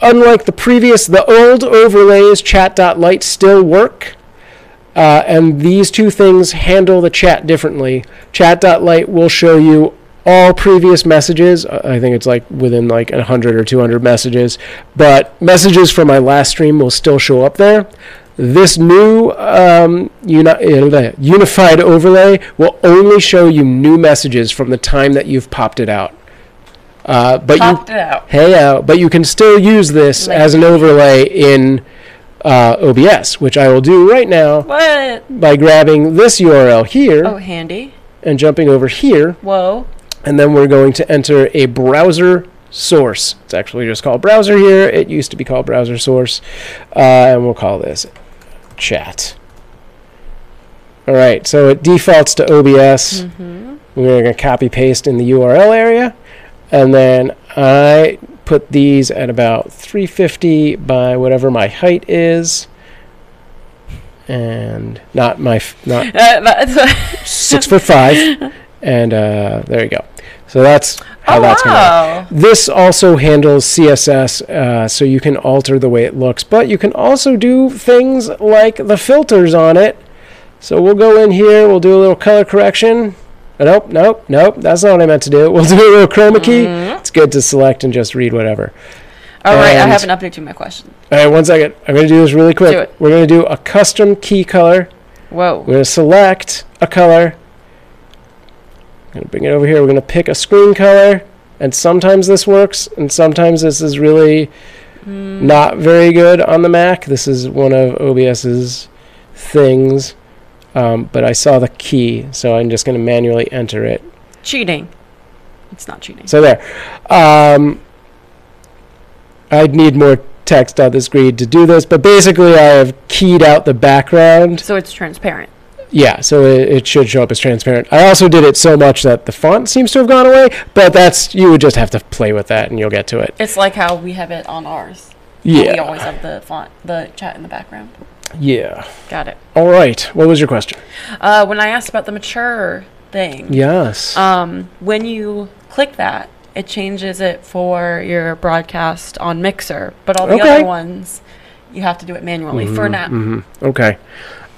[SPEAKER 1] Unlike the old overlays, chat.light still work. And these 2 things handle the chat differently. Chat.light will show you all previous messages. I think it's like within like 100 or 200 messages, but messages from my last stream will still show up there. This new unified overlay will only show you new messages from the time that you've popped it out. But you can still use this as an overlay in OBS, which I will do right now.
[SPEAKER 2] What?
[SPEAKER 1] By grabbing this URL here.
[SPEAKER 2] Oh, handy.
[SPEAKER 1] And jumping over here.
[SPEAKER 2] Whoa.
[SPEAKER 1] And then we're going to enter a browser source. It's actually just called browser here. It used to be called browser source. And we'll call this chat. All right, so it defaults to OBS. We're going to copy paste in the URL area. And then I put these at about 350 by whatever my height is. And not 6'5". And there you go. So that's how that's going to work. This also handles CSS, so you can alter the way it looks. But you can also do things like the filters on it. So we'll go in here. We'll do a little color correction. Nope. That's not what I meant to do. We'll do a little chroma key. It's good to select and just read whatever.
[SPEAKER 2] All right, I have an update to my question.
[SPEAKER 1] All right, 1 second. I'm going to do this really quick.
[SPEAKER 2] Do it.
[SPEAKER 1] We're going to do a custom key color.
[SPEAKER 2] Whoa.
[SPEAKER 1] We're going to select a color. I'm going to bring it over here. We're going to pick a screen color. And sometimes this works, and sometimes this is really not very good on the Mac. This is one of OBS's things. But I saw the key, so I'm just going to manually enter it.
[SPEAKER 2] Cheating. It's not cheating.
[SPEAKER 1] So there. I'd need more text on the screen to do this, but basically I have keyed out the background.
[SPEAKER 2] So it's transparent.
[SPEAKER 1] Yeah, so it should show up as transparent. I also did it so much that the font seems to have gone away, but you would just have to play with that and you'll get to it.
[SPEAKER 2] It's like how we have it on ours.
[SPEAKER 1] Yeah.
[SPEAKER 2] We always have the chat in the background.
[SPEAKER 1] Yeah.
[SPEAKER 2] Got it.
[SPEAKER 1] All right. What was your question?
[SPEAKER 2] When I asked about the mature thing.
[SPEAKER 1] Yes.
[SPEAKER 2] When you click that, it changes it for your broadcast on Mixer, but all the other ones, you have to do it manually for now.
[SPEAKER 1] Okay.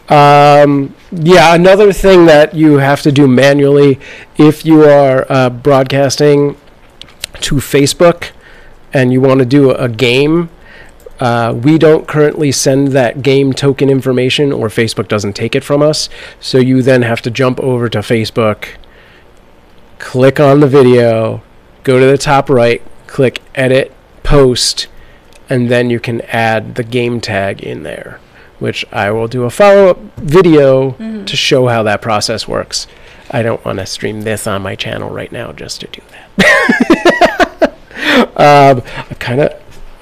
[SPEAKER 1] Yeah, another thing that you have to do manually if you are broadcasting to Facebook and you want to do a game, we don't currently send that game token information, or Facebook doesn't take it from us. So you then have to jump over to Facebook, click on the video, go to the top right, click Edit, Post, and then you can add the game tag in there, which I will do a follow-up video to show how that process works. I don't want to stream this on my channel right now just to do that.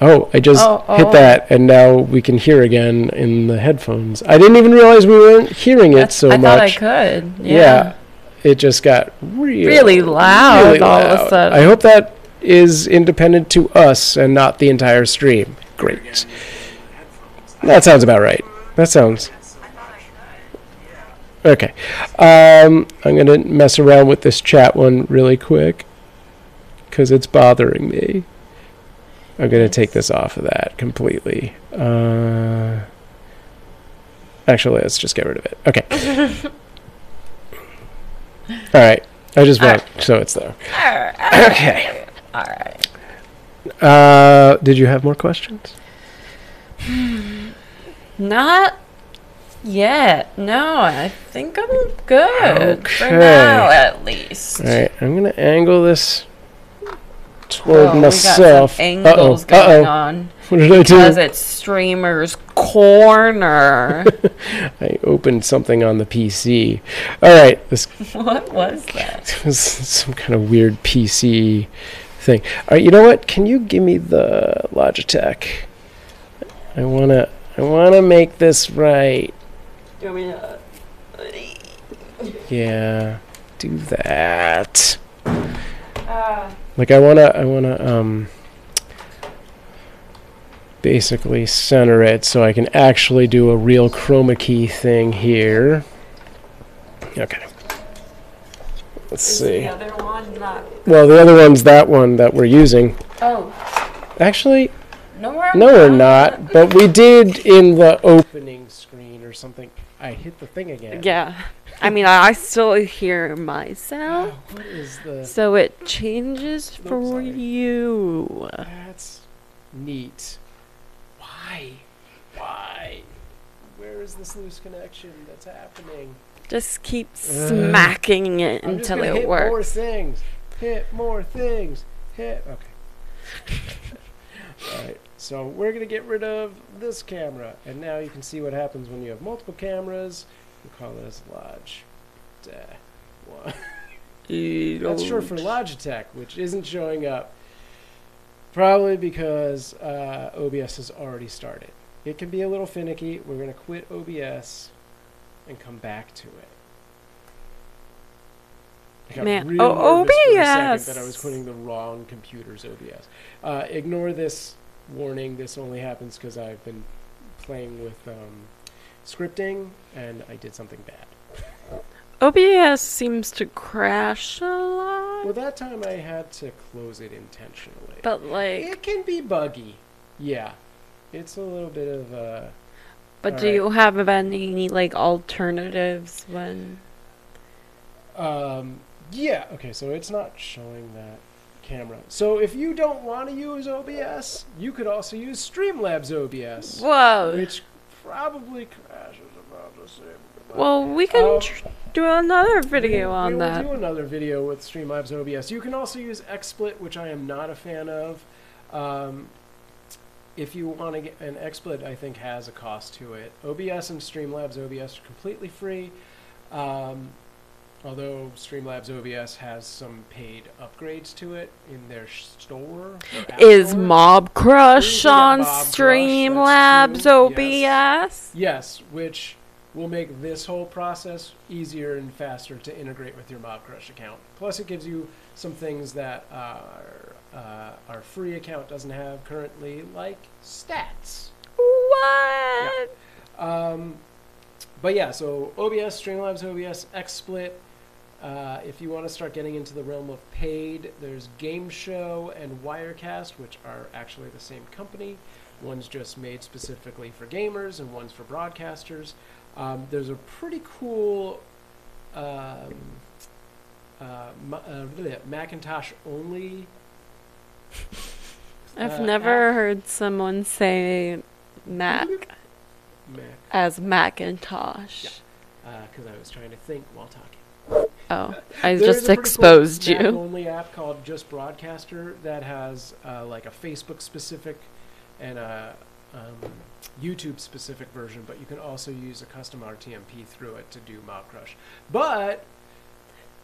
[SPEAKER 1] Oh, I just hit that, and now we can hear again in the headphones. I didn't even realize we weren't hearing it so much.
[SPEAKER 2] I thought I could.
[SPEAKER 1] Yeah. It just got
[SPEAKER 2] really loud all of a sudden.
[SPEAKER 1] I hope that is independent to us and not the entire stream. Great. That sounds about right. That sounds... Okay. I'm going to mess around with this chat one really quick because it's bothering me. I'm going to take this off of that completely. Actually, let's just get rid of it. Okay. All right. I just want so it's there. Okay.
[SPEAKER 2] All right.
[SPEAKER 1] Did you have more questions?
[SPEAKER 2] Not yet. No, I think I'm good for now, at least.
[SPEAKER 1] All right. I'm going to angle this toward myself.
[SPEAKER 2] We got some angles going on.
[SPEAKER 1] What did I do?
[SPEAKER 2] Because it's Streamer's Corner.
[SPEAKER 1] I opened something on the PC. All right.
[SPEAKER 2] What was that?
[SPEAKER 1] It was some kind of weird PC thing. All right. You know what? Can you give me the Logitech? I wanna make this right.
[SPEAKER 2] Do you want me to...
[SPEAKER 1] Yeah. Do that. Like I wanna basically center it so I can actually do a real chroma key thing here. Okay. Let's see.
[SPEAKER 2] The other one not...
[SPEAKER 1] Well, the other one's that one that we're using.
[SPEAKER 2] Oh.
[SPEAKER 1] Actually,
[SPEAKER 2] no,
[SPEAKER 1] we're not. But we did in the opening screen or something. I hit the thing again.
[SPEAKER 2] Yeah. I mean, I still hear myself.
[SPEAKER 1] What is the...
[SPEAKER 2] So it changes for you.
[SPEAKER 1] That's neat. Why? Where is this loose connection that's happening?
[SPEAKER 2] Just keep smacking it until it works.
[SPEAKER 1] Hit more things. Hit more things. Hit. Okay. All right. So we're going to get rid of this camera. And now you can see what happens when you have multiple cameras. We'll call this Lodge. That's short for Logitech, which isn't showing up. Probably because OBS has already started. It can be a little finicky. We're going to quit OBS and come back to it. I got
[SPEAKER 2] Man,
[SPEAKER 1] real
[SPEAKER 2] OBS!
[SPEAKER 1] For a second that I was quitting the wrong computer's OBS. Ignore this warning. This only happens because I've been playing with scripting and I did something bad.
[SPEAKER 2] OBS seems to crash a lot.
[SPEAKER 1] Well, that time I had to close it intentionally.
[SPEAKER 2] But like...
[SPEAKER 1] It can be buggy. Yeah. It's a little bit of a...
[SPEAKER 2] But do you have any like alternatives when...
[SPEAKER 1] Yeah. Okay, so it's not showing that camera. So if you don't want to use OBS, you could also use Streamlabs OBS.
[SPEAKER 2] Whoa.
[SPEAKER 1] Which probably crashes about the same.
[SPEAKER 2] Well, we can do another video on that.
[SPEAKER 1] We will do another video with Streamlabs OBS. You can also use XSplit, which I am not a fan of. If you want to get an XSplit, I think has a cost to it. OBS and Streamlabs OBS are completely free. Although Streamlabs OBS has some paid upgrades to it in their store.
[SPEAKER 2] Is Mob Crush on Streamlabs OBS?
[SPEAKER 1] Yes, which will make this whole process easier and faster to integrate with your Mob Crush account. Plus, it gives you some things that our free account doesn't have currently, like stats.
[SPEAKER 2] What?
[SPEAKER 1] Yeah. But yeah, so OBS, Streamlabs OBS, XSplit. If you want to start getting into the realm of paid, there's Game Show and Wirecast, which are actually the same company. One's just made specifically for gamers and one's for broadcasters. There's a pretty cool Macintosh only.
[SPEAKER 2] I've never heard someone say Mac as Macintosh.
[SPEAKER 1] Yeah, because I was trying to think while talking.
[SPEAKER 2] Oh, I just exposed you.
[SPEAKER 1] There's a Mac only app called Just Broadcaster that has like a Facebook specific and a YouTube specific version, but you can also use a custom RTMP through it to do Mob Crush. But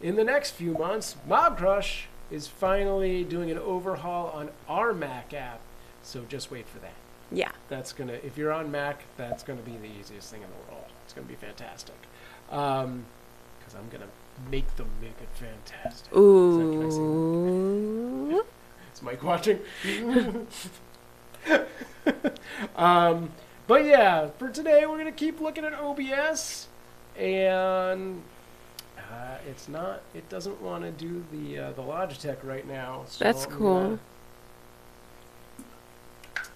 [SPEAKER 1] in the next few months, Mob Crush is finally doing an overhaul on our Mac app, So just wait for that.
[SPEAKER 2] Yeah.
[SPEAKER 1] That's gonna, if you're on Mac, that's gonna be the easiest thing in the world. It's gonna be fantastic. Because I'm gonna make it fantastic.
[SPEAKER 2] Ooh.
[SPEAKER 1] Is Mike watching? But yeah, for today we're gonna keep looking at OBS, and it doesn't want to do the Logitech right now. So
[SPEAKER 2] That's cool.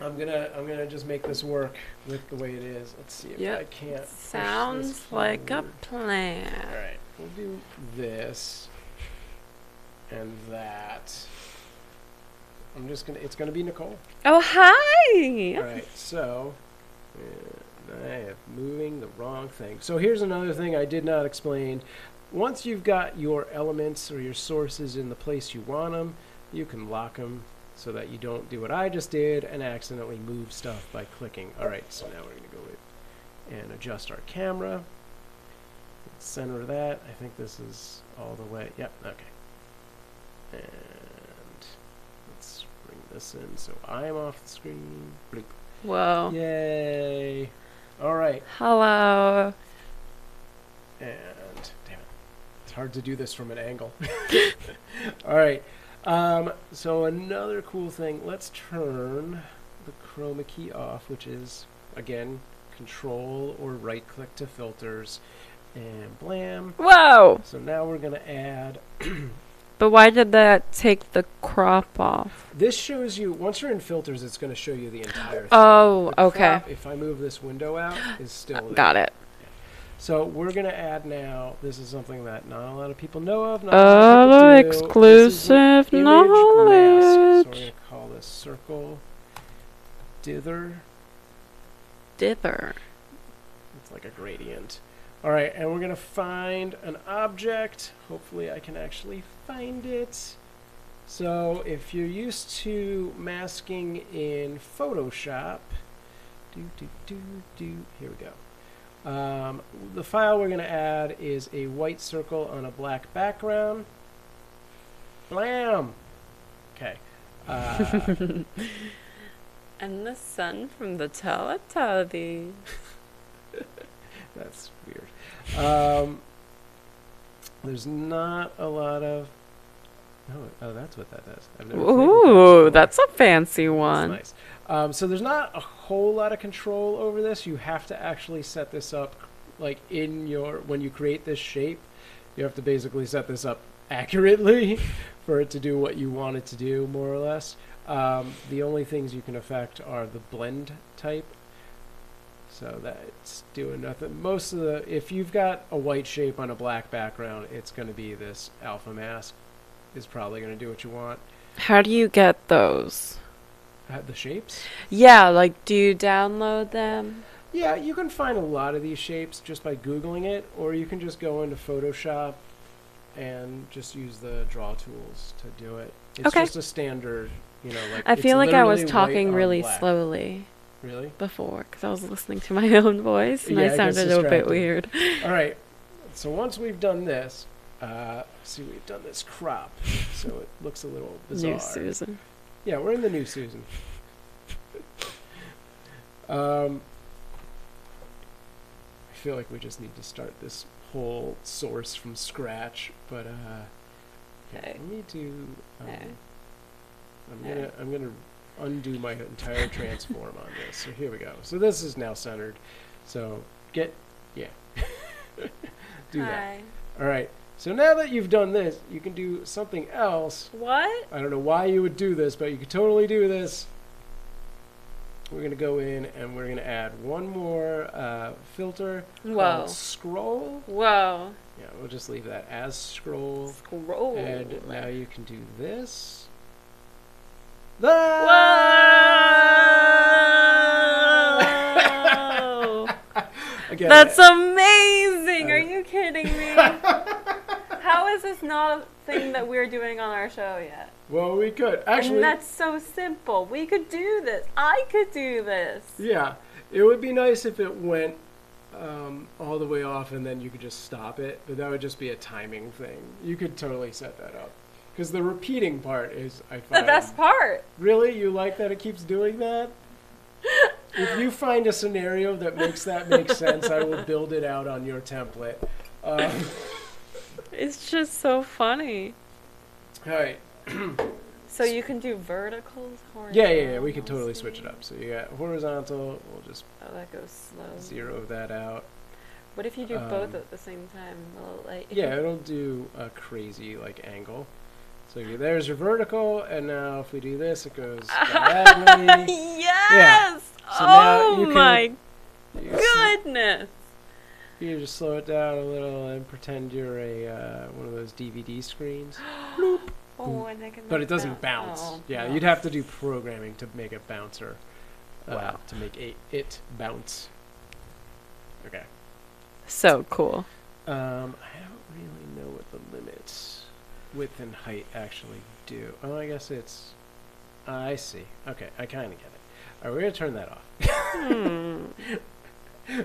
[SPEAKER 1] I'm gonna just make this work with the way it is. Let's see if I can't. push
[SPEAKER 2] Sounds
[SPEAKER 1] this
[SPEAKER 2] like a
[SPEAKER 1] forward.
[SPEAKER 2] plan.
[SPEAKER 1] All right, we'll do this and that. It's gonna be Nicole.
[SPEAKER 2] Oh, hi.
[SPEAKER 1] All right, so I am moving the wrong thing. So here's another thing I did not explain. Once you've got your elements or your sources in the place you want them, you can lock them so that you don't do what I just did and accidentally move stuff by clicking. All right, so now we're going to go in and adjust our camera. Center that. I think this is all the way. Yep, okay. And let's bring this in so I'm off the screen. Bleep.
[SPEAKER 2] Whoa.
[SPEAKER 1] Yay. All right.
[SPEAKER 2] Hello.
[SPEAKER 1] And damn it, it's hard to do this from an angle. All right. So another cool thing, let's turn the chroma key off, which is, again, Control or right click to filters, and blam.
[SPEAKER 2] Whoa.
[SPEAKER 1] So now we're going to add...
[SPEAKER 2] But why did that take the crop off?
[SPEAKER 1] This shows you, once you're in filters, it's going to show you the entire thing.
[SPEAKER 2] Oh,
[SPEAKER 1] The
[SPEAKER 2] okay.
[SPEAKER 1] crop, if I move this window out, is still there.
[SPEAKER 2] Got it.
[SPEAKER 1] So we're going to add now, this is something that not a lot of people know of. Not a lot of people do.
[SPEAKER 2] Exclusive
[SPEAKER 1] This is an image
[SPEAKER 2] knowledge.
[SPEAKER 1] mask. So we're going to call this circle dither.
[SPEAKER 2] Dither.
[SPEAKER 1] It's like a gradient. All right, and we're going to find an object. Hopefully I can actually find it. So if you're used to masking in Photoshop, here we go. The file we're going to add is a white circle on a black background. Blam! Okay.
[SPEAKER 2] And the sun from the Teletubbies.
[SPEAKER 1] That's weird. There's not a lot of... Oh, that's what that does. I've never played with that
[SPEAKER 2] Ooh,
[SPEAKER 1] before.
[SPEAKER 2] that's a fancy one.
[SPEAKER 1] That's nice. So there's not a whole lot of control over this. You have to actually set this up, like in your, when you create this shape, you have to basically set this up accurately for it to do what you want it to do, more or less. The only things you can affect are the blend type. So that's doing nothing. Most of the, if you've got a white shape on a black background, it's going to be this alpha mask is probably going to do what you want.
[SPEAKER 2] How do you get those?
[SPEAKER 1] The shapes?
[SPEAKER 2] Yeah, like, do you download them?
[SPEAKER 1] Yeah, you can find a lot of these shapes just by Googling it, or you can just go into Photoshop and just use the draw tools to do it. It's
[SPEAKER 2] Okay.
[SPEAKER 1] just a standard, you know, like
[SPEAKER 2] I feel
[SPEAKER 1] it's
[SPEAKER 2] like I was
[SPEAKER 1] literally
[SPEAKER 2] talking
[SPEAKER 1] white on
[SPEAKER 2] really
[SPEAKER 1] black.
[SPEAKER 2] slowly
[SPEAKER 1] Really?
[SPEAKER 2] before because I was listening to my own voice and
[SPEAKER 1] Yeah,
[SPEAKER 2] I
[SPEAKER 1] it
[SPEAKER 2] sounded
[SPEAKER 1] gets
[SPEAKER 2] a bit
[SPEAKER 1] distracting.
[SPEAKER 2] weird.
[SPEAKER 1] All right. So once we've done this, see, we've done this crop, so it looks a little bizarre.
[SPEAKER 2] New Susan.
[SPEAKER 1] Yeah, we're in the new Susan. I feel like we just need to start this whole source from scratch, but
[SPEAKER 2] Okay.
[SPEAKER 1] let me do.
[SPEAKER 2] No.
[SPEAKER 1] I'm gonna undo my entire transform on this. So here we go. So this is now centered. So do that. All right. So now that you've done this, you can do something else.
[SPEAKER 2] What?
[SPEAKER 1] I don't know why you would do this, but you could totally do this. We're going to go in and we're going to add one more filter
[SPEAKER 2] Whoa.
[SPEAKER 1] called scroll.
[SPEAKER 2] Whoa.
[SPEAKER 1] Yeah, we'll just leave that as scroll.
[SPEAKER 2] Scroll.
[SPEAKER 1] And now you can do this.
[SPEAKER 2] Whoa!
[SPEAKER 1] Again,
[SPEAKER 2] That's amazing! Are you kidding me? How is this not a thing that we're doing on our show yet?
[SPEAKER 1] well, we could. Actually,
[SPEAKER 2] And that's so simple. We could do this. I could do this.
[SPEAKER 1] yeah, it would be nice if it went all the way off and then you could just stop it, but that would just be a timing thing. You could totally set that up. Because the repeating part is, I find...
[SPEAKER 2] The best part.
[SPEAKER 1] Really? You like that it keeps doing that? If you find a scenario that makes that make sense, I will build it out on your template.
[SPEAKER 2] It's just so funny.
[SPEAKER 1] All right.
[SPEAKER 2] So you can do verticals,
[SPEAKER 1] Yeah. We can totally switch it up. So you got horizontal. We'll just
[SPEAKER 2] that goes slow.
[SPEAKER 1] zero that out.
[SPEAKER 2] What if you do both at the same time?
[SPEAKER 1] Yeah, it'll do a crazy angle. So there's your vertical, and now if we do this, it goes diagonally.
[SPEAKER 2] Yes!
[SPEAKER 1] Yeah. So
[SPEAKER 2] now
[SPEAKER 1] you can,
[SPEAKER 2] my goodness!
[SPEAKER 1] You just slow it down a little and pretend you're one of those DVD screens. Bloop.
[SPEAKER 2] Oh, and
[SPEAKER 1] but it doesn't bounce.
[SPEAKER 2] Oh,
[SPEAKER 1] yeah,
[SPEAKER 2] no.
[SPEAKER 1] You'd have to do programming to make it bounce or
[SPEAKER 2] wow.
[SPEAKER 1] To make it bounce. Okay.
[SPEAKER 2] So cool.
[SPEAKER 1] I don't really know what the limits width and height actually do. Oh, I guess it's... I see. Okay, I kind of get it. All right, we're going to turn that off.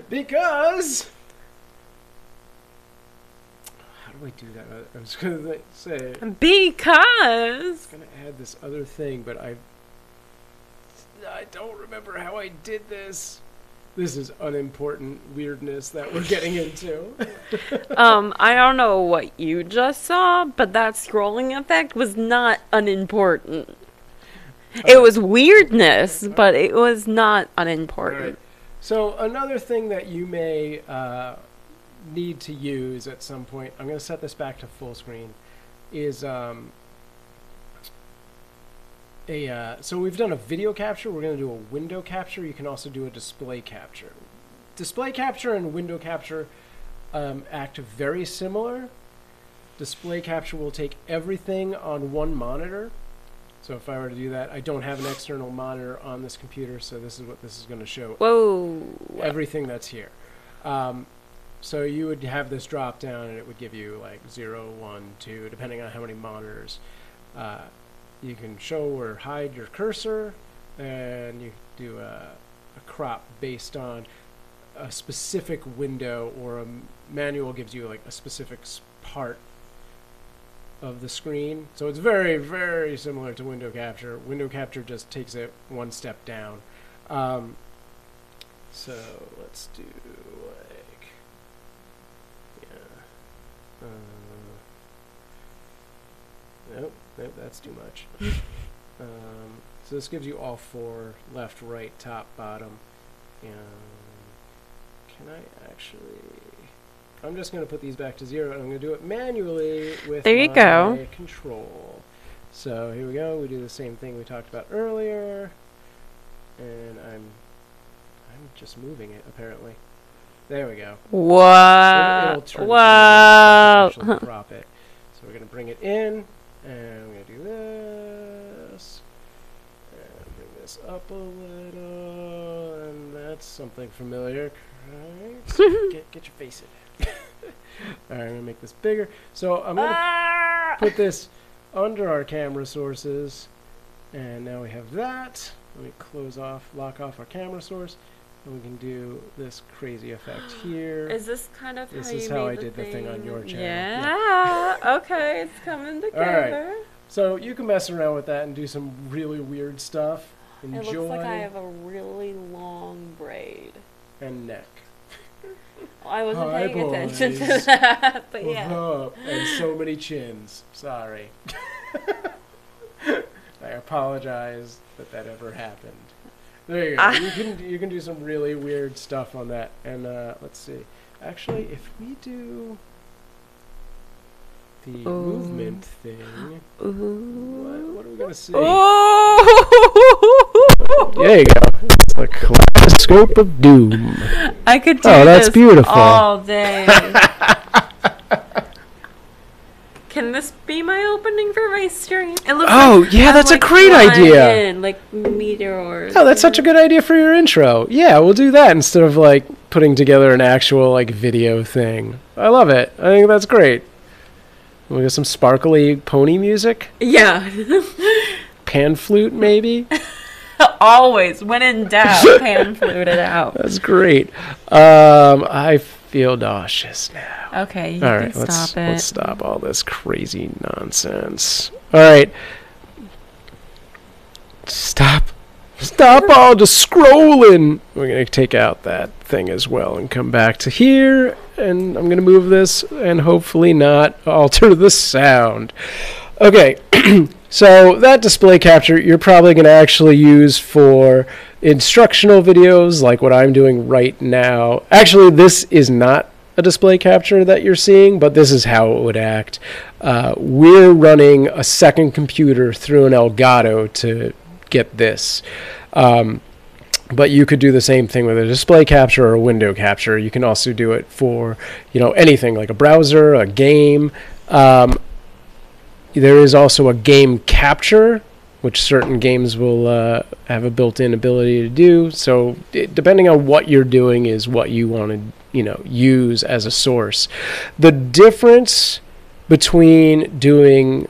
[SPEAKER 1] Because... How do I do that? I was going to say...
[SPEAKER 2] Because...
[SPEAKER 1] I was going to add this other thing, but I don't remember how I did this. This is unimportant weirdness that we're getting into.
[SPEAKER 2] I don't know what you just saw, but that scrolling effect was not unimportant. It was weirdness, but it was not unimportant.
[SPEAKER 1] Right. So another thing that you may need to use at some point, I'm going to set this back to full screen, is so we've done a video capture. We're going to do a window capture. You can also do a display capture. Display capture and window capture act very similar. Display capture will take everything on one monitor. So if I were to do that, I don't have an external monitor on this computer, so this is what this is going to show.
[SPEAKER 2] Whoa.
[SPEAKER 1] Everything that's here. So you would have this drop down, and it would give you 0, 1, 2, depending on how many monitors. You can show or hide your cursor, and you do a crop based on a specific window, or a manual gives you a specific part of the screen. So it's very, very similar to window capture. Window capture just takes it one step down. So let's do nope, that's too much. So this gives you all four: left, right, top, bottom. And can I actually... I'm just going to put these back to 0, and I'm going to do it manually with my control. So here we go. We do the same thing we talked about earlier, and I'm just moving it apparently. There we go.
[SPEAKER 2] Wow.
[SPEAKER 1] It'll turn actually crop it. So we're going to bring it in, and we're going to do this, and bring this up a little, and that's something familiar. Right? Get your face in. Alright, I'm going to make this bigger. So I'm going to put this under our camera sources, and now we have that. Let me lock off our camera source, and we can do this crazy effect here.
[SPEAKER 2] Is this kind of
[SPEAKER 1] this
[SPEAKER 2] how
[SPEAKER 1] is
[SPEAKER 2] you
[SPEAKER 1] how
[SPEAKER 2] made
[SPEAKER 1] I did the thing on your channel.
[SPEAKER 2] Yeah. Okay, it's coming together.
[SPEAKER 1] Alright, so you can mess around with that and do some really weird stuff. Enjoy.
[SPEAKER 2] It looks like I have a really long braid.
[SPEAKER 1] And neck.
[SPEAKER 2] I wasn't paying attention to that, but yeah.
[SPEAKER 1] And so many chins. Sorry. I apologize that ever happened. There you go. You can do some really weird stuff on that. And let's see. Actually, if we do the movement thing, what are we gonna see? There you go. It's the kaleidoscope of doom.
[SPEAKER 2] I could do
[SPEAKER 1] that's
[SPEAKER 2] this
[SPEAKER 1] beautiful.
[SPEAKER 2] all day. Can this be my opening for my stream? It looks
[SPEAKER 1] yeah, that's a great idea.
[SPEAKER 2] Meteors.
[SPEAKER 1] Oh, that's such a good idea for your intro. Yeah, we'll do that instead of putting together an actual video thing. I love it. I think that's great. We got some sparkly pony music.
[SPEAKER 2] Yeah.
[SPEAKER 1] Pan flute, maybe.
[SPEAKER 2] Always, when in doubt, pan flute it out.
[SPEAKER 1] That's great. I feel nauseous now.
[SPEAKER 2] Okay, you
[SPEAKER 1] All
[SPEAKER 2] can
[SPEAKER 1] right,
[SPEAKER 2] stop it.
[SPEAKER 1] let's stop all this crazy nonsense. All right. Stop all the scrolling. We're going to take out that thing as well and come back to here. And I'm going to move this and hopefully not alter the sound. Okay, so that display capture you're probably going to actually use for instructional videos like what I'm doing right now. Actually, this is not a display capture that you're seeing, but this is how it would act. We're running a second computer through an Elgato to get this. But you could do the same thing with a display capture or a window capture. You can also do it for, anything like a browser, a game. There is also a game capture, which certain games will have a built-in ability to do. So depending on what you're doing is what you want to, use as a source. The difference between doing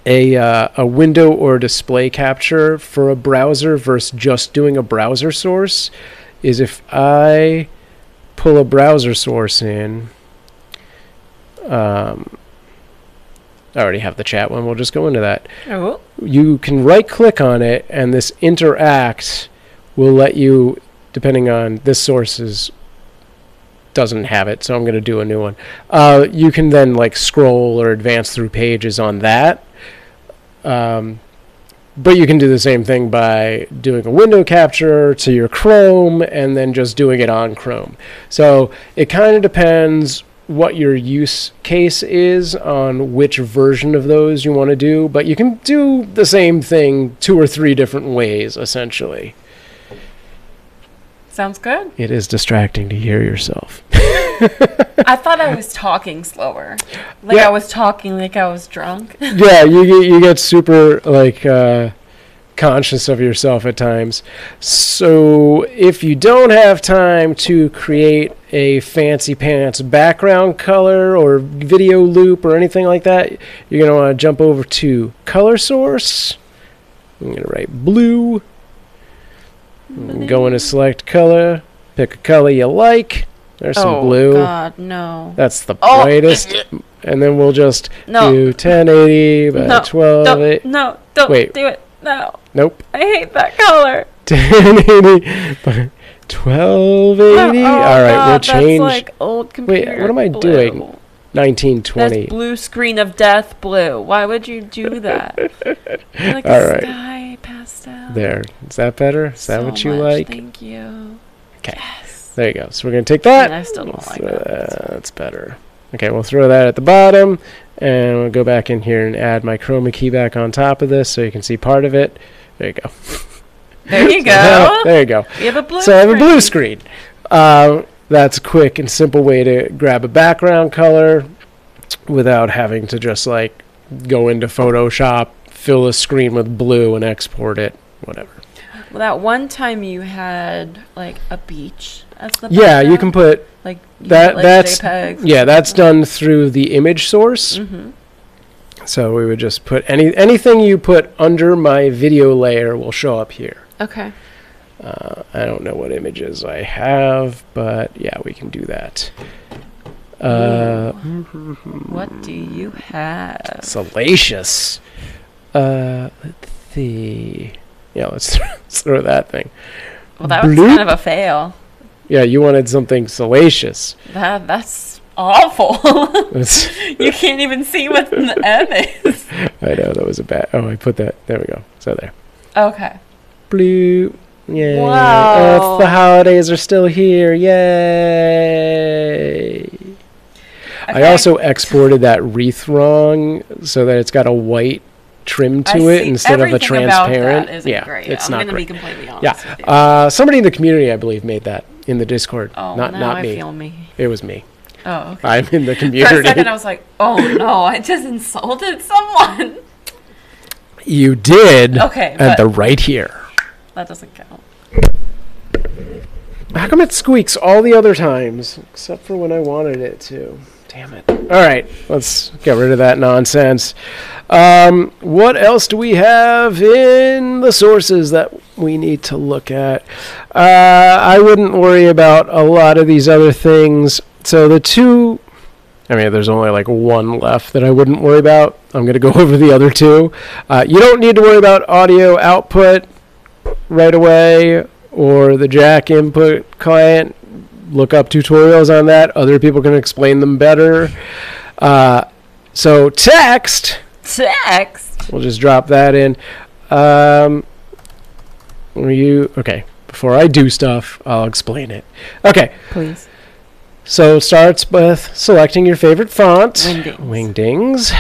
[SPEAKER 1] a window or display capture for a browser versus just doing a browser source is if I pull a browser source in, I already have the chat one. We'll just go into that.
[SPEAKER 2] Oh.
[SPEAKER 1] You can right-click on it, and this interact will let you, depending on this source doesn't have it, so I'm going to do a new one. You can then like scroll or advance through pages on that. But you can do the same thing by doing a window capture to your Chrome and then just doing it on Chrome. So it kind of depends what your use case is on which version of those you want to do, but you can do the same thing 2 or 3 different ways, essentially.
[SPEAKER 2] Sounds good.
[SPEAKER 1] It is distracting to hear yourself.
[SPEAKER 2] I thought I was talking slower. Like
[SPEAKER 1] Yeah.
[SPEAKER 2] I was talking like I was drunk.
[SPEAKER 1] Yeah, you get super conscious of yourself at times. So if you don't have time to create a fancy pants background color or video loop or anything like that, you're going to want to jump over to color source. I'm going to write blue. Go into select color. Pick a color you like. There's some blue.
[SPEAKER 2] Oh, God, no.
[SPEAKER 1] That's the brightest. And then we'll just do 1080 by 1280.
[SPEAKER 2] No, don't
[SPEAKER 1] Wait.
[SPEAKER 2] do it. No.
[SPEAKER 1] Nope.
[SPEAKER 2] I hate that color.
[SPEAKER 1] 1080 by 1280.
[SPEAKER 2] Oh,
[SPEAKER 1] All right,
[SPEAKER 2] God,
[SPEAKER 1] we'll change.
[SPEAKER 2] That's like old computer.
[SPEAKER 1] Wait, what am I
[SPEAKER 2] blue.
[SPEAKER 1] doing? 1920.
[SPEAKER 2] That's blue screen of death blue. Why would you do that? Like
[SPEAKER 1] All
[SPEAKER 2] a
[SPEAKER 1] right.
[SPEAKER 2] sky pastel.
[SPEAKER 1] There. Is that better? Is that
[SPEAKER 2] So
[SPEAKER 1] what you
[SPEAKER 2] much,
[SPEAKER 1] like?
[SPEAKER 2] Thank you.
[SPEAKER 1] Okay.
[SPEAKER 2] Yes.
[SPEAKER 1] There you go. So we're going to take that.
[SPEAKER 2] And I still don't like that.
[SPEAKER 1] That's better. Okay, we'll throw that at the bottom. And we'll go back in here and add my chroma key back on top of this so you can see part of it. There you go.
[SPEAKER 2] There you go.
[SPEAKER 1] There you go.
[SPEAKER 2] You have a blue
[SPEAKER 1] So I have a blue
[SPEAKER 2] screen.
[SPEAKER 1] screen. That's a quick and simple way to grab a background color without having to just like go into Photoshop, fill a screen with blue and export it, whatever.
[SPEAKER 2] Well, that one time you had like a beach as the
[SPEAKER 1] Yeah,
[SPEAKER 2] background.
[SPEAKER 1] you can put
[SPEAKER 2] like
[SPEAKER 1] that. That's
[SPEAKER 2] JPEGs.
[SPEAKER 1] yeah, that's done through the image source.
[SPEAKER 2] Mm-hmm.
[SPEAKER 1] So we would just put anything you put under my video layer will show up here.
[SPEAKER 2] Okay.
[SPEAKER 1] I don't know what images I have, but yeah, we can do that.
[SPEAKER 2] What do you have?
[SPEAKER 1] Salacious. Let's see. Yeah, let's throw that thing.
[SPEAKER 2] Well, that was
[SPEAKER 1] Bloop.
[SPEAKER 2] kind of a fail.
[SPEAKER 1] Yeah, you wanted something salacious.
[SPEAKER 2] That's awful.
[SPEAKER 1] That's,
[SPEAKER 2] You can't even see what the M is.
[SPEAKER 1] I know, that was a bad... Oh, I put that... There we go. So there.
[SPEAKER 2] Okay.
[SPEAKER 1] Blue. Yay.
[SPEAKER 2] Wow.
[SPEAKER 1] Oh, the holidays are still here. Yay. I also exported that wreath wrong so that it's got a white trim to it instead of a transparent.
[SPEAKER 2] Great.
[SPEAKER 1] It's
[SPEAKER 2] I'm
[SPEAKER 1] not
[SPEAKER 2] gonna
[SPEAKER 1] great.
[SPEAKER 2] be completely honest with you.
[SPEAKER 1] Yeah. Somebody in the community, I believe, made that in the Discord.
[SPEAKER 2] Oh,
[SPEAKER 1] not
[SPEAKER 2] now
[SPEAKER 1] me.
[SPEAKER 2] I feel me.
[SPEAKER 1] It was me.
[SPEAKER 2] Oh, okay.
[SPEAKER 1] I'm in the
[SPEAKER 2] For
[SPEAKER 1] community.
[SPEAKER 2] a second, I was like, "Oh no, I just insulted someone."
[SPEAKER 1] You did.
[SPEAKER 2] Okay,
[SPEAKER 1] And
[SPEAKER 2] but
[SPEAKER 1] the right here.
[SPEAKER 2] that doesn't count.
[SPEAKER 1] How come it squeaks all the other times except for when I wanted it to? Damn it. All right, let's get rid of that nonsense. What else do we have in the sources that we need to look at. I wouldn't worry about a lot of these other things. So the two, I mean, there's only like one left that I wouldn't worry about. I'm going to go over the other two. You don't need to worry about audio output right away or the jack input client. Look up tutorials on that. Other people can explain them better. So text. We'll just drop that in. Okay, before I do stuff, I'll explain it. Okay.
[SPEAKER 2] Please.
[SPEAKER 1] So it starts with selecting your favorite font.
[SPEAKER 2] Wingdings.
[SPEAKER 1] Wingdings.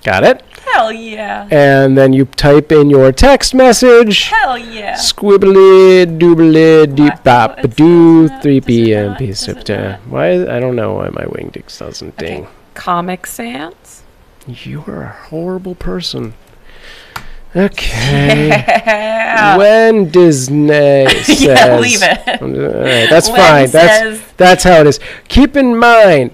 [SPEAKER 1] Got it?
[SPEAKER 2] Hell yeah.
[SPEAKER 1] And then you type in your text message.
[SPEAKER 2] Hell yeah.
[SPEAKER 1] Squibbly doobly deep bop
[SPEAKER 2] It
[SPEAKER 1] doo
[SPEAKER 2] does
[SPEAKER 1] 3
[SPEAKER 2] not.
[SPEAKER 1] p.m.
[SPEAKER 2] Does it not?
[SPEAKER 1] Why? I don't know why my Wingdings doesn't ding.
[SPEAKER 2] Okay. Comic Sans.
[SPEAKER 1] You're a horrible person. Okay.
[SPEAKER 2] Yeah.
[SPEAKER 1] When Disney says,
[SPEAKER 2] Yeah, leave it.
[SPEAKER 1] All right, that's
[SPEAKER 2] When
[SPEAKER 1] fine.
[SPEAKER 2] says-
[SPEAKER 1] That's how it is. Keep in mind,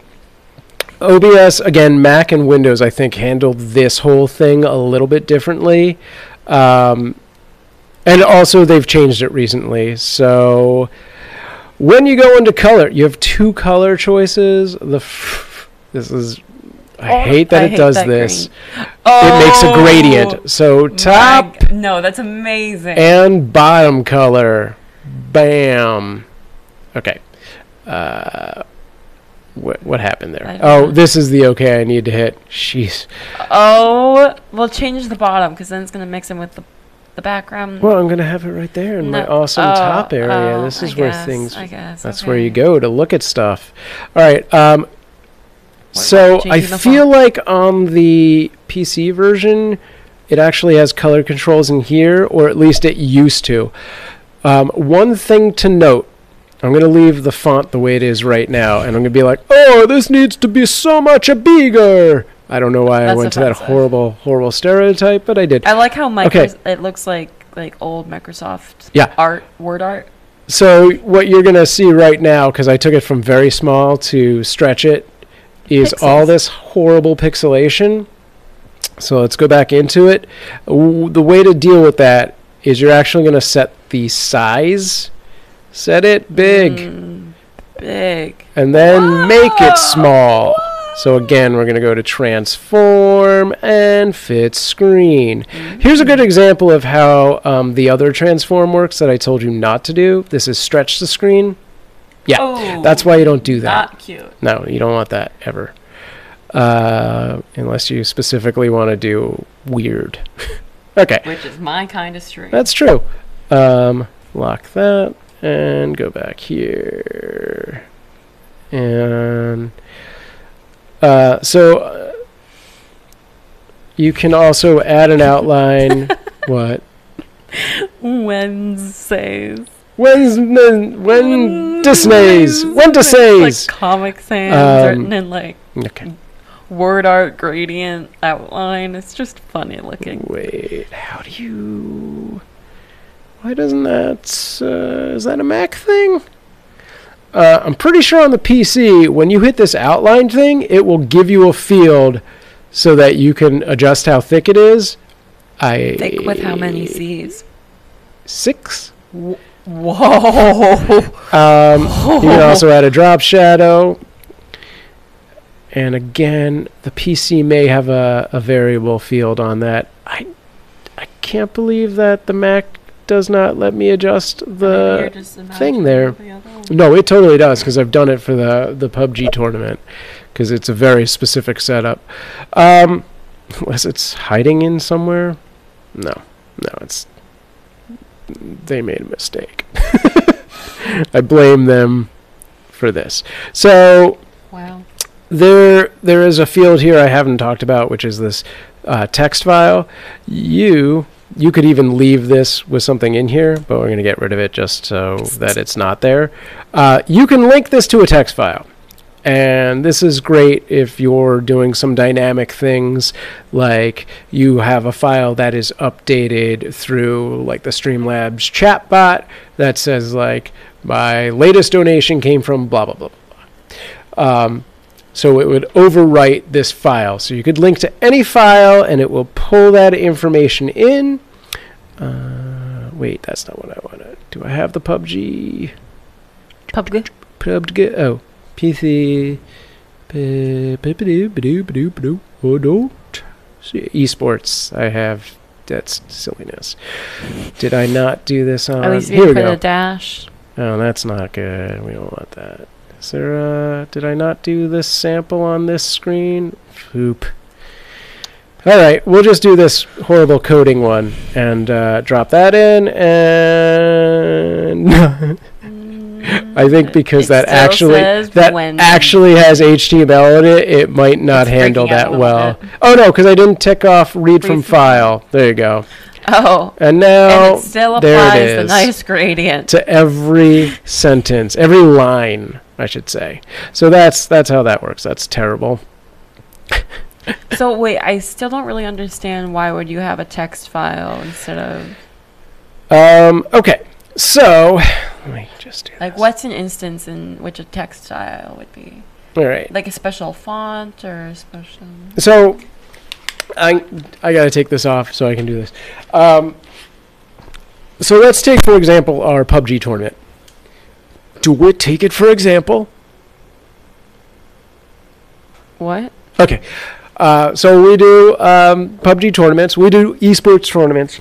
[SPEAKER 1] OBS, again, Mac and Windows, I think, handled this whole thing a little bit differently. And also, they've changed it recently. So when you go into color, you have two color choices. This is... I hate that it does this. It makes a gradient. So top
[SPEAKER 2] No, that's amazing.
[SPEAKER 1] and bottom color. Bam. Okay. What happened there?
[SPEAKER 2] I don't
[SPEAKER 1] Oh,
[SPEAKER 2] know.
[SPEAKER 1] this is the okay I need to hit. Jeez.
[SPEAKER 2] Oh, we'll change the bottom because then it's going to mix in with the background.
[SPEAKER 1] Well, I'm going to have it right there in my
[SPEAKER 2] No.
[SPEAKER 1] awesome
[SPEAKER 2] Oh,
[SPEAKER 1] top area.
[SPEAKER 2] oh,
[SPEAKER 1] This is
[SPEAKER 2] I
[SPEAKER 1] where
[SPEAKER 2] guess,
[SPEAKER 1] things...
[SPEAKER 2] I guess.
[SPEAKER 1] That's
[SPEAKER 2] okay.
[SPEAKER 1] where you go to look at stuff. All right.
[SPEAKER 2] What,
[SPEAKER 1] So I
[SPEAKER 2] changing the
[SPEAKER 1] feel
[SPEAKER 2] font?
[SPEAKER 1] like on the PC version, it actually has color controls in here, or at least it used to. One thing to note, I'm going to leave the font the way it is right now, and I'm going to be like, oh, this needs to be so much bigger. I don't know why I
[SPEAKER 2] That's
[SPEAKER 1] went to that
[SPEAKER 2] offensive.
[SPEAKER 1] horrible stereotype, but I did.
[SPEAKER 2] I like how
[SPEAKER 1] Okay.
[SPEAKER 2] it looks like old Microsoft
[SPEAKER 1] Yeah.
[SPEAKER 2] word art.
[SPEAKER 1] So what you're going to see right now, because I took it from very small to stretch it, is all
[SPEAKER 2] Pixels.
[SPEAKER 1] this horrible pixelation. So let's go back into it. The way to deal with that is you're actually going to set the size. Set it big.
[SPEAKER 2] Big.
[SPEAKER 1] And then make it small. So again, we're going to go to transform and fit screen. Here's a good example of how the other transform works that I told you not to do. This is stretch the screen. Yeah,
[SPEAKER 2] Oh,
[SPEAKER 1] that's why you don't do that.
[SPEAKER 2] Not cute.
[SPEAKER 1] No, you don't want that ever. Unless you specifically want to do weird. Okay,
[SPEAKER 2] Which is my kind of stream.
[SPEAKER 1] that's true. Lock that and go back here. And so you can also add an outline. What?
[SPEAKER 2] Wednesdays.
[SPEAKER 1] When Disney's.
[SPEAKER 2] Like Comic Sans written in like
[SPEAKER 1] Okay.
[SPEAKER 2] word art gradient outline. It's just funny looking.
[SPEAKER 1] Wait, how do you... Why doesn't that... is that a Mac thing? I'm pretty sure on the PC, when you hit this outline thing, it will give you a field so that you can adjust how thick it is.
[SPEAKER 2] Thick with how many C's?
[SPEAKER 1] 6?
[SPEAKER 2] Whoa.
[SPEAKER 1] You can also add a drop shadow. And again, the PC may have a variable field on that. I can't believe that the Mac does not let me adjust the thing there. No, it totally does, because I've done it for the PUBG tournament, because it's a very specific setup. Unless it's hiding in somewhere. No, it's... They made a mistake. I blame them for this. So...
[SPEAKER 2] Wow.
[SPEAKER 1] There is a field here I haven't talked about, which is this text file. You could even leave this with something in here, but we're going to get rid of it just so that it's not there. You can link this to a text file. And this is great if you're doing some dynamic things, like you have a file that is updated through like the Streamlabs chatbot that says like, my latest donation came from blah, blah, blah, blah. So it would overwrite this file. So you could link to any file and it will pull that information in. Wait, that's not what I wanted. Do I have the PUBG?
[SPEAKER 2] PUBG.
[SPEAKER 1] PUBG. Oh, PC. Oh, don't. Esports. I have. That's silliness. Did I not do this on?
[SPEAKER 2] At least
[SPEAKER 1] Here we
[SPEAKER 2] put
[SPEAKER 1] go.
[SPEAKER 2] a dash.
[SPEAKER 1] Oh, that's not good. We don't want that. Is there? Did I not do this sample on this screen? Poop. All right, we'll just do this horrible coding one and drop that in, and I think because that actually has HTML in it, it might not handle that well. Oh no, because I didn't tick off read from file. There you go.
[SPEAKER 2] Oh,
[SPEAKER 1] and now
[SPEAKER 2] and it still
[SPEAKER 1] there
[SPEAKER 2] applies
[SPEAKER 1] it is
[SPEAKER 2] the nice gradient
[SPEAKER 1] to every sentence, every line, I should say. So that's how that works. That's terrible.
[SPEAKER 2] So wait, I still don't really understand why would you have a text file instead of...
[SPEAKER 1] Okay, so let me just do
[SPEAKER 2] like
[SPEAKER 1] this.
[SPEAKER 2] what's an instance in which a text file would be?
[SPEAKER 1] All right.
[SPEAKER 2] Like a special font or a special...
[SPEAKER 1] So I got to take this off so I can do this. So let's take, for example, our PUBG tournament. Do it, take it for example.
[SPEAKER 2] What?
[SPEAKER 1] Okay. So we do PUBG tournaments. We do esports tournaments.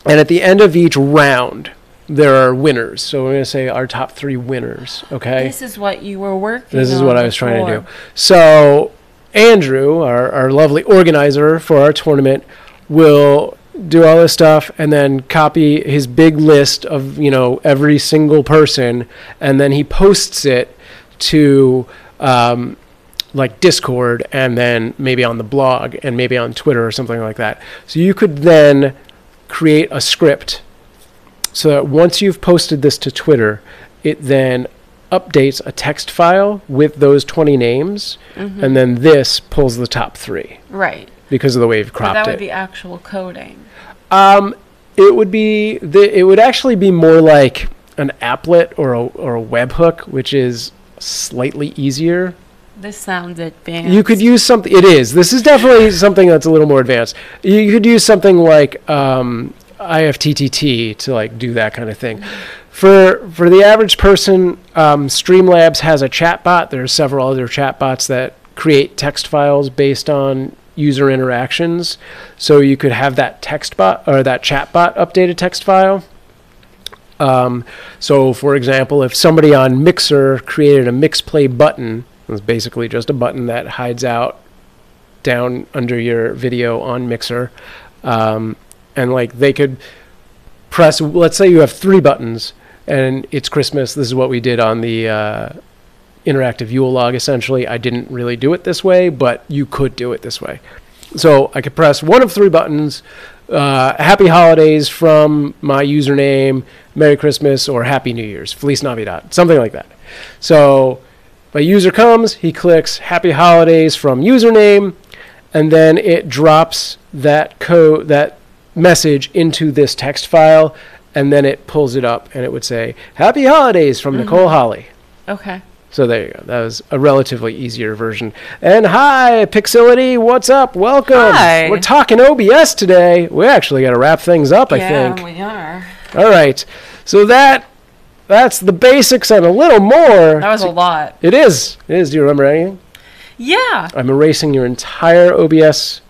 [SPEAKER 1] And at the end of each round, there are winners. So we're going to say our top 3 winners. Okay.
[SPEAKER 2] This is what you were working on.
[SPEAKER 1] This is what I was trying to do. So Andrew, our lovely organizer for our tournament, will do all this stuff and then copy his big list of, every single person. And then he posts it to... like Discord, and then maybe on the blog, and maybe on Twitter or something like that. So you could then create a script so that once you've posted this to Twitter, it then updates a text file with those 20 names, and then this pulls the top 3.
[SPEAKER 2] Right.
[SPEAKER 1] Because of the way you've cropped it.
[SPEAKER 2] That would be actual coding.
[SPEAKER 1] It would actually be more like an applet or a webhook, which is slightly easier.
[SPEAKER 2] This sounds advanced.
[SPEAKER 1] You could use something. It is. This is definitely something that's a little more advanced. You could use something like IFTTT to like do that kind of thing. For the average person, Streamlabs has a chatbot. There are several other chatbots that create text files based on user interactions. So you could have that text bot or that chatbot update a text file. So for example, if somebody on Mixer created a mix play button. It's basically just a button that hides out down under your video on Mixer. And like they could press, let's say you have 3 buttons and it's Christmas. This is what we did on the interactive Yule log, essentially. I didn't really do it this way, but you could do it this way. So I could press one of 3 buttons, Happy Holidays from my username, Merry Christmas, or Happy New Year's, Feliz Navidad, something like that. So my user comes, he clicks Happy Holidays from username, and then it drops that code, that message into this text file, and then it pulls it up, and it would say, Happy Holidays from Nicole Holly.
[SPEAKER 2] Okay.
[SPEAKER 1] So there you go. That was a relatively easier version. And hi, Pixility, what's up? Welcome.
[SPEAKER 2] Hi.
[SPEAKER 1] We're talking OBS today. We actually got to wrap things up, I think.
[SPEAKER 2] Yeah, we are.
[SPEAKER 1] All right. So that's the basics and a little more.
[SPEAKER 2] That was a lot.
[SPEAKER 1] It is. It is. Do you remember anything?
[SPEAKER 2] Yeah.
[SPEAKER 1] I'm erasing your entire OBS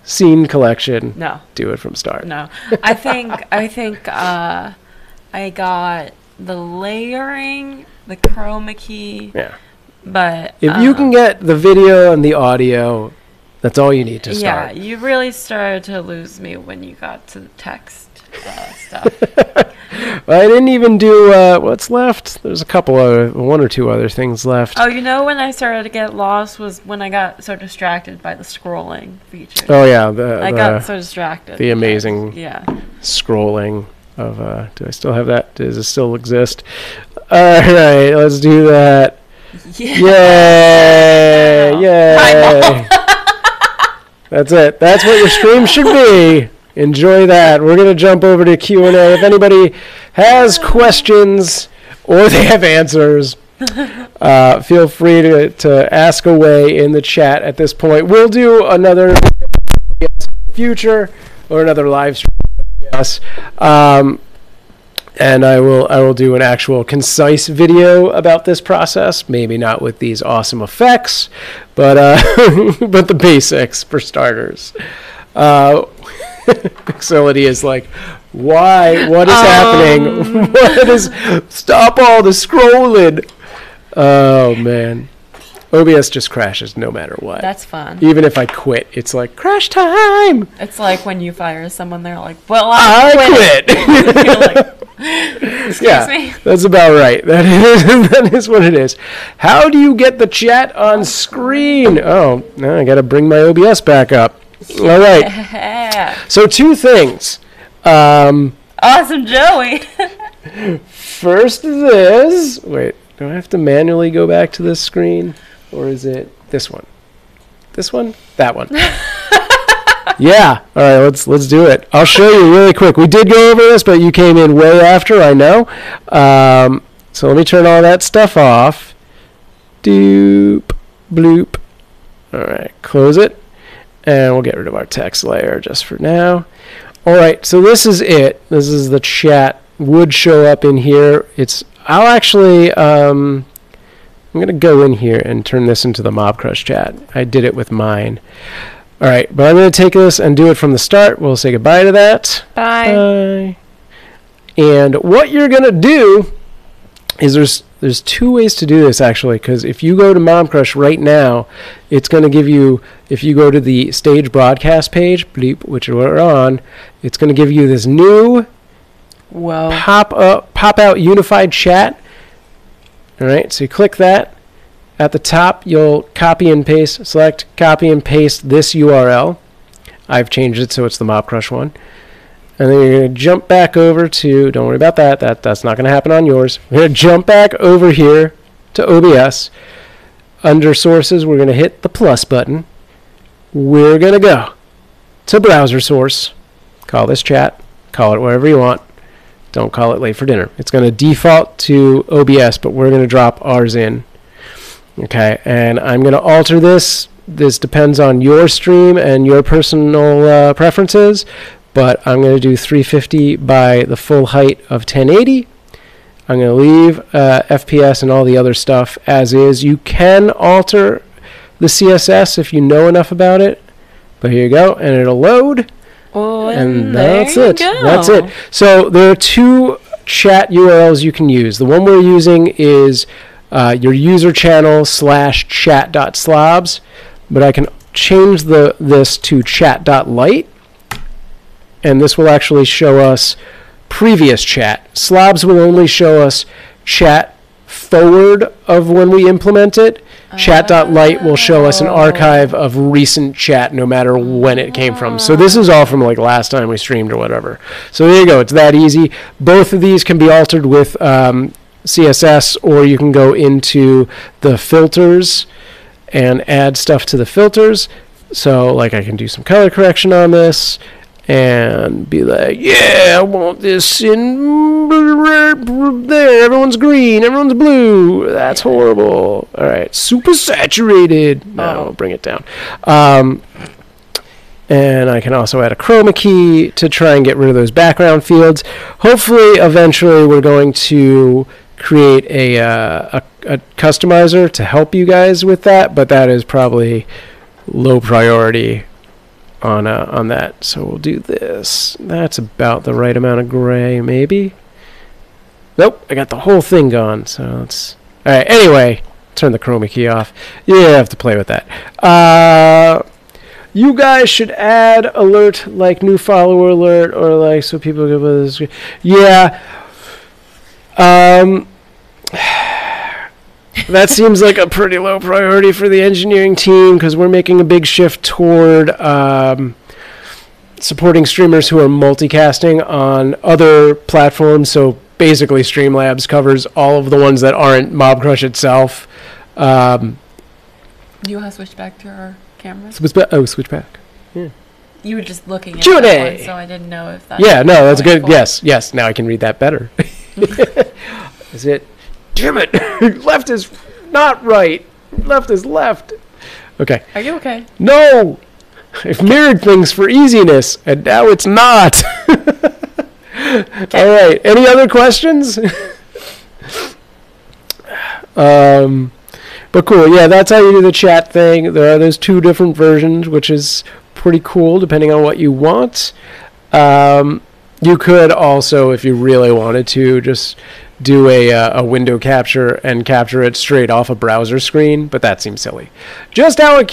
[SPEAKER 1] scene collection.
[SPEAKER 2] No.
[SPEAKER 1] Do it from start.
[SPEAKER 2] No. I think I got the layering, the chroma key.
[SPEAKER 1] Yeah.
[SPEAKER 2] But
[SPEAKER 1] if you can get the video and the audio, that's all you need to start.
[SPEAKER 2] Yeah, you really started to lose me when you got to the text stuff.
[SPEAKER 1] I didn't even do what's left. There's a couple other, 1 or 2 other things left.
[SPEAKER 2] Oh, when I started to get lost was when I got so distracted by the scrolling feature.
[SPEAKER 1] Oh yeah,
[SPEAKER 2] I got so distracted.
[SPEAKER 1] The amazing
[SPEAKER 2] scrolling
[SPEAKER 1] of do I still have that? Does it still exist? All right, let's do that.
[SPEAKER 2] Yeah.
[SPEAKER 1] Yay! Yay! That's it. That's what your stream should be. Enjoy that. We're going to jump over to Q&A. If anybody has questions or they have answers, feel free to ask away in the chat at this point. We'll do another future or another live stream OBS. And I will do an actual concise video about this process. Maybe not with these awesome effects, but but the basics for starters. Pixelity is like, why? What is happening? What is? Stop all the scrolling! Oh man, OBS just crashes no matter what.
[SPEAKER 2] That's fun.
[SPEAKER 1] Even if I quit, it's like crash time.
[SPEAKER 2] It's like when you fire someone, they're like, "Well,
[SPEAKER 1] I quit."
[SPEAKER 2] You're like, excuse me.
[SPEAKER 1] That's about right. That is what it is. How do you get the chat on screen? Oh, now I got to bring my OBS back up. All right. So 2 things.
[SPEAKER 2] Awesome, Joey.
[SPEAKER 1] First, this. Wait, do I have to manually go back to this screen, or is it this one? This one? That one. Yeah. All right. Let's do it. I'll show you really quick. We did go over this, but you came in way after. I know. So let me turn all that stuff off. Doop, bloop. All right. Close it, and we'll get rid of our text layer just for now. All right. So this is it. This is the chat. Would show up in here. I'll actually. I'm gonna go in here and turn this into the Mob Crush chat. I did it with mine. All right, but I'm going to take this and do it from the start. We'll say goodbye to that.
[SPEAKER 2] Bye.
[SPEAKER 1] And what you're going to do is there's 2 ways to do this, actually, because if you go to Mom Crush right now, it's going to give you, if you go to the stage broadcast page, bleep, which we're on, it's going to give you this new pop out unified chat. All right, so you click that. At the top, you'll copy and paste, select, copy and paste this URL. I've changed it so it's the Mob Crush one. And then you're going to jump back over to, don't worry about that, that's not going to happen on yours. We're going to jump back over here to OBS. Under sources, we're going to hit the plus button. We're going to go to browser source. Call this chat. Call it whatever you want. Don't call it late for dinner. It's going to default to OBS, but we're going to drop ours in. Okay, and I'm going to alter this. This depends on your stream and your personal preferences, but I'm going to do 350 by the full height of 1080. I'm going to leave FPS and all the other stuff as is. You can alter the CSS if you know enough about it, but here you go, and it'll load.
[SPEAKER 2] Oh,
[SPEAKER 1] and that's it.
[SPEAKER 2] Go.
[SPEAKER 1] That's it. So there are 2 chat URLs you can use. The one we're using is your user channel /chat.slobs, but I can change this to chat.lite, and this will actually show us previous chat. Slobs will only show us chat forward of when we implement it. Chat.lite will show us an archive of recent chat no matter when it came from. So this is all from like last time we streamed or whatever. So there you go. It's that easy. Both of these can be altered with CSS, or you can go into the filters and add stuff to the filters. So like I can do some color correction on this and be like, yeah, I want this in there. Everyone's green, everyone's blue. That's horrible. All right, super saturated. Now I'll bring it down. And I can also add a chroma key to try and get rid of those background fields. Hopefully, eventually, we're going to create a customizer to help you guys with that, but that is probably low priority on that. So we'll do this. That's about the right amount of gray, maybe. Nope, I got the whole thing gone. So let's. All right. Anyway, turn the chroma key off. You have to play with that. You guys should add alert like new follower alert or like so people can put this. Yeah. That seems like a pretty low priority for the engineering team because we're making a big shift toward supporting streamers who are multicasting on other platforms. So basically, Streamlabs covers all of the ones that aren't Mob Crush itself.
[SPEAKER 2] You want to switch back to our camera?
[SPEAKER 1] Switch back. Yeah.
[SPEAKER 2] You were just looking at
[SPEAKER 1] Q&A.
[SPEAKER 2] that one, so I didn't know if that.
[SPEAKER 1] Yeah, no, that's good. Yes. Now I can read that better. Is it? Damn it! Left is not right. Left is left. Okay.
[SPEAKER 2] Are you okay?
[SPEAKER 1] No! I've mirrored things for easiness, and now it's not. All right. Any other questions? But cool. Yeah, that's how you do the chat thing. There are those 2 different versions, which is pretty cool depending on what you want. You could also, if you really wanted to, just do a window capture and capture it straight off a browser screen, but that seems silly. Just out of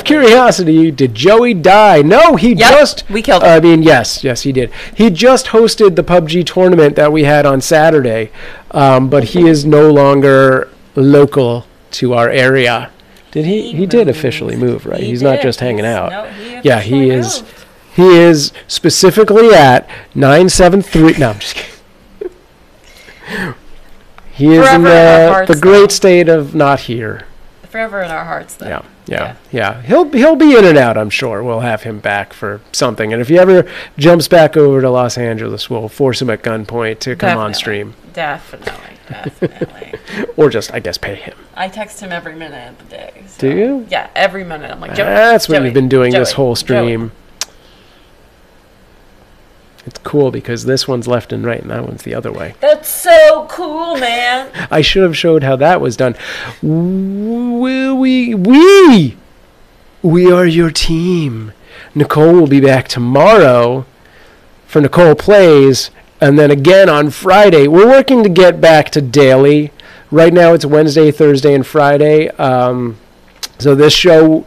[SPEAKER 1] curiosity, did Joey die? No, he just...
[SPEAKER 2] we killed him.
[SPEAKER 1] I mean, yes, he did. He just hosted the PUBG tournament that we had on Saturday, but he is no longer local to our area. Did he? He did officially move, right? He's not just hanging out.
[SPEAKER 2] No, he
[SPEAKER 1] Yeah, he is.
[SPEAKER 2] moved.
[SPEAKER 1] He is specifically at 973. No, I'm just kidding. He is
[SPEAKER 2] Forever
[SPEAKER 1] in
[SPEAKER 2] in our hearts,
[SPEAKER 1] the great
[SPEAKER 2] though.
[SPEAKER 1] state of not here.
[SPEAKER 2] Forever in our hearts, though.
[SPEAKER 1] Yeah. He'll be in and out, I'm sure. We'll have him back for something. And if he ever jumps back over to Los Angeles, we'll force him at gunpoint to come on stream.
[SPEAKER 2] Definitely.
[SPEAKER 1] Or just, I guess, pay him.
[SPEAKER 2] I text him every minute of the day. So.
[SPEAKER 1] Do you?
[SPEAKER 2] Yeah, every minute. I'm like, Joey,
[SPEAKER 1] That's what
[SPEAKER 2] Joey,
[SPEAKER 1] you've been doing this
[SPEAKER 2] Joey,
[SPEAKER 1] whole
[SPEAKER 2] Joey.
[SPEAKER 1] stream. It's cool because this one's left and right and that one's the other way.
[SPEAKER 2] That's so cool, man.
[SPEAKER 1] I should have showed how that was done. We are your team. Nicole will be back tomorrow for Nicole Plays, and then again on Friday. We're working to get back to daily. Right now it's Wednesday, Thursday, and Friday. So this show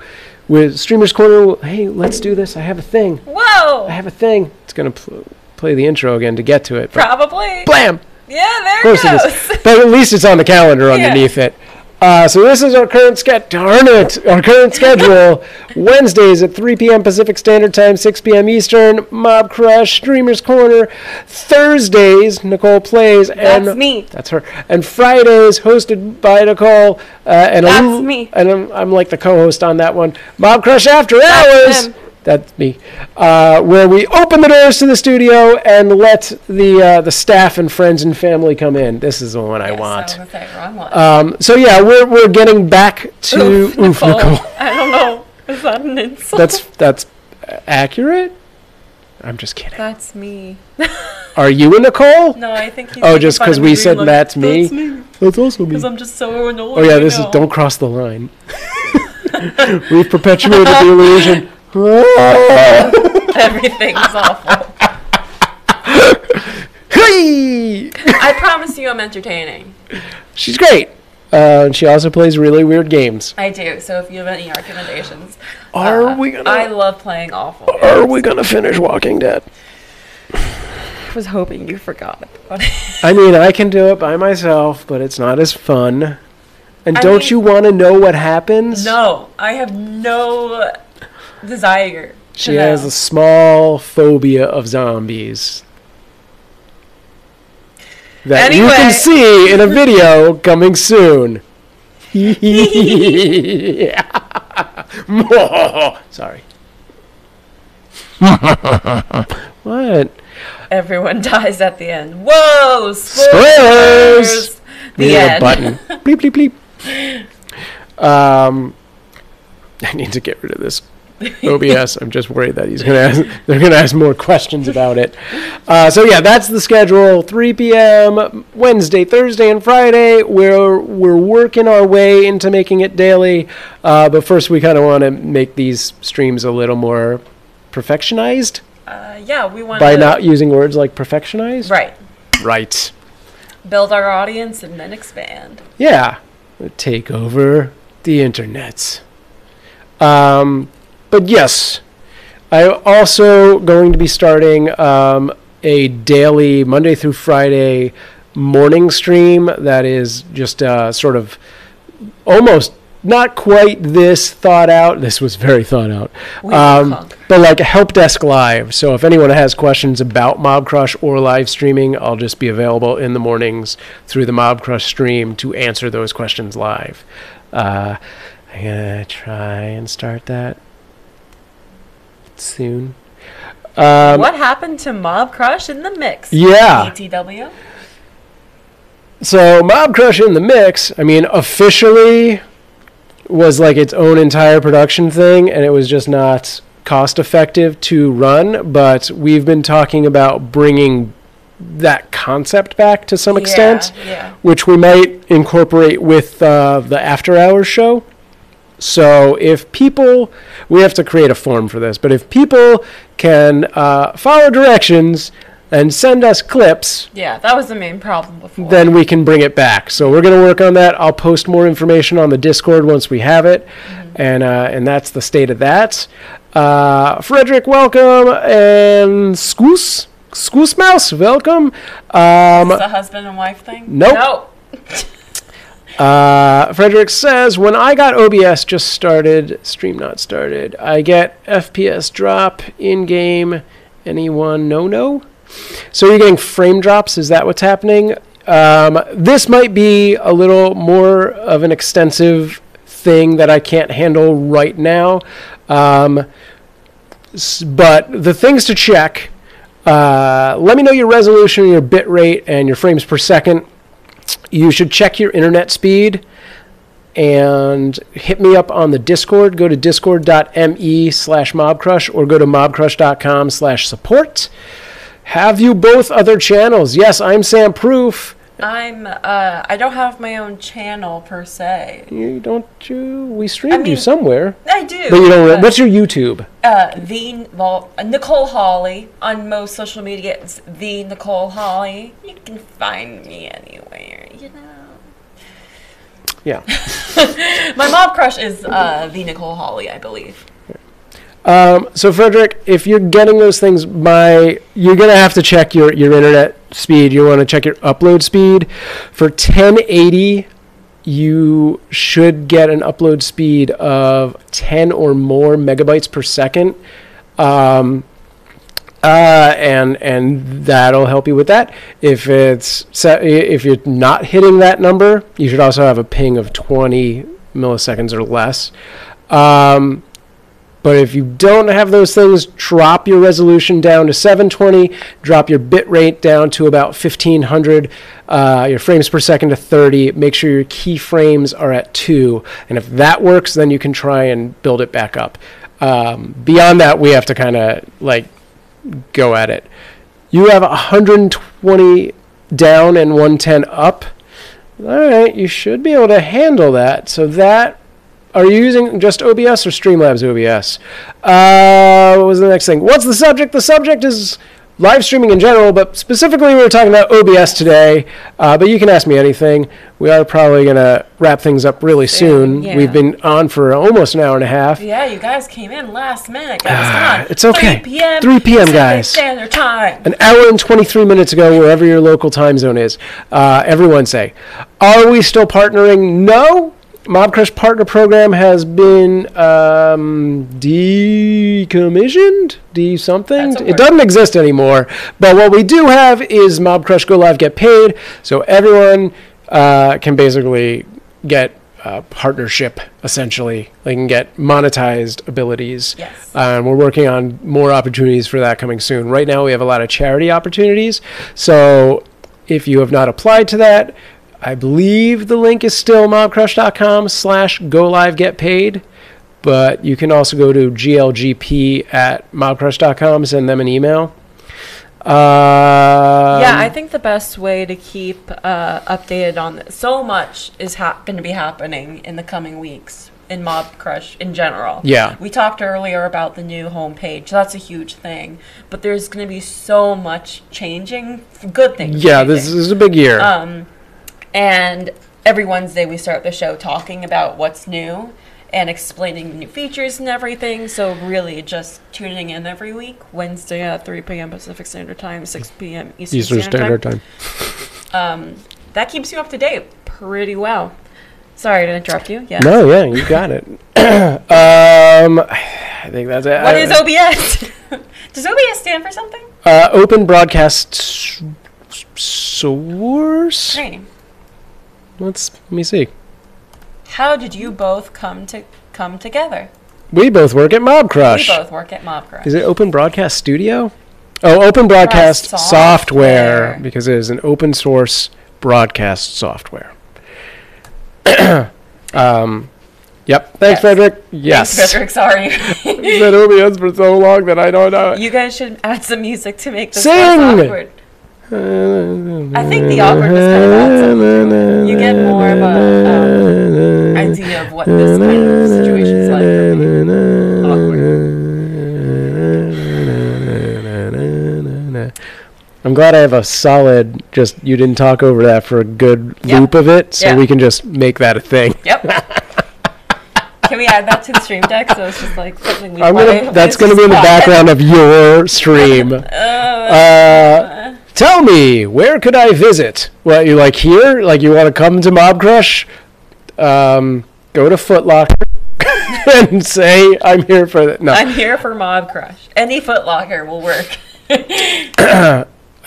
[SPEAKER 1] with Streamer's Corner, hey, let's do this. I have a thing.
[SPEAKER 2] Whoa.
[SPEAKER 1] I have a thing. It's going to play the intro again to get to it.
[SPEAKER 2] Probably.
[SPEAKER 1] Blam!
[SPEAKER 2] Yeah, there
[SPEAKER 1] Of course
[SPEAKER 2] it
[SPEAKER 1] it
[SPEAKER 2] goes.
[SPEAKER 1] is. But at least it's on the calendar underneath it. So this is our current our current schedule. Wednesdays at 3 p.m. Pacific Standard Time, 6 p.m. Eastern, Mob Crush, Streamer's Corner. Thursdays, Nicole Plays.
[SPEAKER 2] That's
[SPEAKER 1] and
[SPEAKER 2] me.
[SPEAKER 1] That's her. And Fridays, hosted by Nicole.
[SPEAKER 2] That's me.
[SPEAKER 1] And I'm like the co-host on that one. Mob Crush After Hours.
[SPEAKER 2] him.
[SPEAKER 1] That's me. Where we open the doors to the studio and let the staff and friends and family come in. This is the one I want.
[SPEAKER 2] I was gonna say, wrong one.
[SPEAKER 1] So yeah, we're getting back to
[SPEAKER 2] Nicole.
[SPEAKER 1] Nicole.
[SPEAKER 2] I don't know. Is that an insult?
[SPEAKER 1] That's accurate. I'm just kidding.
[SPEAKER 2] That's me.
[SPEAKER 1] Are you a Nicole?
[SPEAKER 2] No, I think he's
[SPEAKER 1] Oh,
[SPEAKER 2] making
[SPEAKER 1] just
[SPEAKER 2] fun
[SPEAKER 1] because
[SPEAKER 2] of
[SPEAKER 1] we
[SPEAKER 2] me,
[SPEAKER 1] said
[SPEAKER 2] like,
[SPEAKER 1] that's me.
[SPEAKER 2] That's me.
[SPEAKER 1] That's also me.
[SPEAKER 2] Because I'm just so annoyed.
[SPEAKER 1] Oh yeah,
[SPEAKER 2] I
[SPEAKER 1] this is
[SPEAKER 2] know.
[SPEAKER 1] don't cross the line. We've perpetuated the illusion.
[SPEAKER 2] Everything's awful.
[SPEAKER 1] Hey!
[SPEAKER 2] I promise you I'm entertaining.
[SPEAKER 1] She's great. And she also plays really weird games.
[SPEAKER 2] I do. So if you have any recommendations,
[SPEAKER 1] Are we gonna?
[SPEAKER 2] I love playing awful games.
[SPEAKER 1] Are we gonna finish Walking Dead?
[SPEAKER 2] I was hoping you forgot about it.
[SPEAKER 1] I mean, I can do it by myself, but it's not as fun. And
[SPEAKER 2] I
[SPEAKER 1] don't
[SPEAKER 2] mean-
[SPEAKER 1] you want to know what happens?
[SPEAKER 2] No, I have no desire.
[SPEAKER 1] She has a small phobia of zombies. That you can
[SPEAKER 2] Anyway.
[SPEAKER 1] see in a video coming soon. Sorry. What?
[SPEAKER 2] Everyone dies at the end. Whoa!
[SPEAKER 1] Spoilers!
[SPEAKER 2] The
[SPEAKER 1] We need
[SPEAKER 2] end.
[SPEAKER 1] a button. Bleep, bleep, bleep. I need to get rid of this OBS. I'm just worried that they're gonna ask more questions about it. So yeah, that's the schedule. 3 p.m. Wednesday, Thursday, and Friday. We're working our way into making it daily. But first, we kind of want to make these streams a little more perfectionized
[SPEAKER 2] Yeah, we want
[SPEAKER 1] by
[SPEAKER 2] to
[SPEAKER 1] not using words like perfectionized.
[SPEAKER 2] right
[SPEAKER 1] Right.
[SPEAKER 2] build our audience and then expand.
[SPEAKER 1] Yeah. Take over the internet. But yes, I'm also going to be starting a daily Monday through Friday morning stream that is just sort of almost not quite this thought out. This was very thought out. But like a help desk live. So if anyone has questions about Mob Crush or live streaming, I'll just be available in the mornings through the Mob Crush stream to answer those questions live. I'm going to try and start that soon.
[SPEAKER 2] What happened to Mob Crush in the mix?
[SPEAKER 1] Yeah.
[SPEAKER 2] ATW?
[SPEAKER 1] So Mob Crush in the mix, I mean, officially was like its own entire production thing, and it was just not cost effective to run, but we've been talking about bringing that concept back to some extent,
[SPEAKER 2] Yeah.
[SPEAKER 1] which we might incorporate with the after hours show. So if people, we have to create a form for this, but if people can follow directions and send us clips,
[SPEAKER 2] Yeah, that was the main problem before.
[SPEAKER 1] then we can bring it back. So we're going to work on that. I'll post more information on the Discord once we have it, and that's the state of that. Frederick, welcome, and Scoos Mouse, welcome.
[SPEAKER 2] Is the husband and wife thing?
[SPEAKER 1] Nope. Frederick says, when I got OBS just started, stream not started, I get FPS drop in-game. Anyone no? So you're getting frame drops, is that what's happening? This might be a little more of an extensive thing that I can't handle right now. But the things to check, let me know your resolution, your bit rate, and your frames per second. You should check your internet speed and hit me up on the Discord. Go to discord.me/mobcrush or go to mobcrush.com/support. Have you both other channels? Yes, I'm Sam Proof.
[SPEAKER 2] I don't have my own channel per se.
[SPEAKER 1] We streamed you somewhere.
[SPEAKER 2] I do.
[SPEAKER 1] But you don't. What's your YouTube?
[SPEAKER 2] Nicole Hawley on most social media. It's the Nicole Hawley. You can find me anywhere, you know.
[SPEAKER 1] Yeah.
[SPEAKER 2] My mob crush is the Nicole Hawley, I believe.
[SPEAKER 1] So Frederick, if you're getting those things you're gonna have to check your internet speed. You want to check your upload speed. For 1080, you should get an upload speed of 10 or more megabytes per second. And that'll help you with that. If you're not hitting that number, you should also have a ping of 20 milliseconds or less. But if you don't have those things, drop your resolution down to 720, drop your bit rate down to about 1500, your frames per second to 30. Make sure your keyframes are at 2. And if that works, then you can try and build it back up. Beyond that, we have to kind of go at it. You have 120 down and 110 up. All right, you should be able to handle that. So that... Are you using just OBS or Streamlabs OBS? What was the next thing? What's the subject? The subject is live streaming in general, but specifically we were talking about OBS today. But you can ask me anything. We are probably going to wrap things up really soon.
[SPEAKER 2] Yeah.
[SPEAKER 1] We've been on for almost an hour and a half.
[SPEAKER 2] Yeah, you guys came in last minute. Guys, come on.
[SPEAKER 1] It's okay.
[SPEAKER 2] 3 p.m.
[SPEAKER 1] 3 p.m., guys.
[SPEAKER 2] Standard time.
[SPEAKER 1] An hour and 23 minutes ago, wherever your local time zone is. Everyone say, are we still partnering? No. Mobcrush Partner Program has been decommissioned? De-something? It doesn't exist anymore. But what we do have is Mobcrush Go Live Get Paid. So everyone can basically get partnership, essentially. They can get monetized abilities.
[SPEAKER 2] Yes.
[SPEAKER 1] We're working on more opportunities for that coming soon. Right now we have a lot of charity opportunities. So if you have not applied to that, I believe the link is still mobcrush.com/go-live-get-paid, but you can also go to glgp@mobcrush.com, send them an email.
[SPEAKER 2] Yeah, I think the best way to keep updated on this, so much is going to be happening in the coming weeks in Mobcrush in general.
[SPEAKER 1] Yeah.
[SPEAKER 2] We talked earlier about the new homepage. That's a huge thing. But there's going to be so much changing, good things.
[SPEAKER 1] Yeah, this is a big year.
[SPEAKER 2] And every Wednesday we start the show talking about what's new and explaining the new features and everything. So really just tuning in every week, Wednesday at 3 p.m. Pacific Standard Time, 6 p.m. Eastern Standard Time. That keeps you up to date pretty well. Sorry to interrupt you. Yeah.
[SPEAKER 1] No, yeah, you got it. I think that's it.
[SPEAKER 2] What is OBS? Does OBS stand for something?
[SPEAKER 1] Open Broadcast Source?
[SPEAKER 2] Great.
[SPEAKER 1] Let me see.
[SPEAKER 2] How did you both come together?
[SPEAKER 1] We both work at Mobcrush.
[SPEAKER 2] We both work at Mobcrush.
[SPEAKER 1] Is it Open Broadcast Studio? Oh, Open Broadcast Software, because it is an open source broadcast software. Yep. Thanks, Frederick. Yes.
[SPEAKER 2] Thanks, Frederick. Sorry.
[SPEAKER 1] I've been OBS for so long that I don't know.
[SPEAKER 2] You guys should add some music to make this
[SPEAKER 1] Sing!
[SPEAKER 2] less awkward. I think the awkwardness kind of adds something to it. You get more of a idea of what this kind of situation is like for me. Awkward.
[SPEAKER 1] I'm glad I have a solid, just you didn't talk over that for a good loop of it, so we can just make that a thing.
[SPEAKER 2] Yep. Can we add that to the stream deck so it's just like something we
[SPEAKER 1] that's going to be in the background of your stream. Tell me, where could I visit? What, you like here? Like you want to come to Mob Crush? Go to Foot Locker and say, I'm here for that. No.
[SPEAKER 2] I'm here for Mob Crush. Any Foot Locker will work.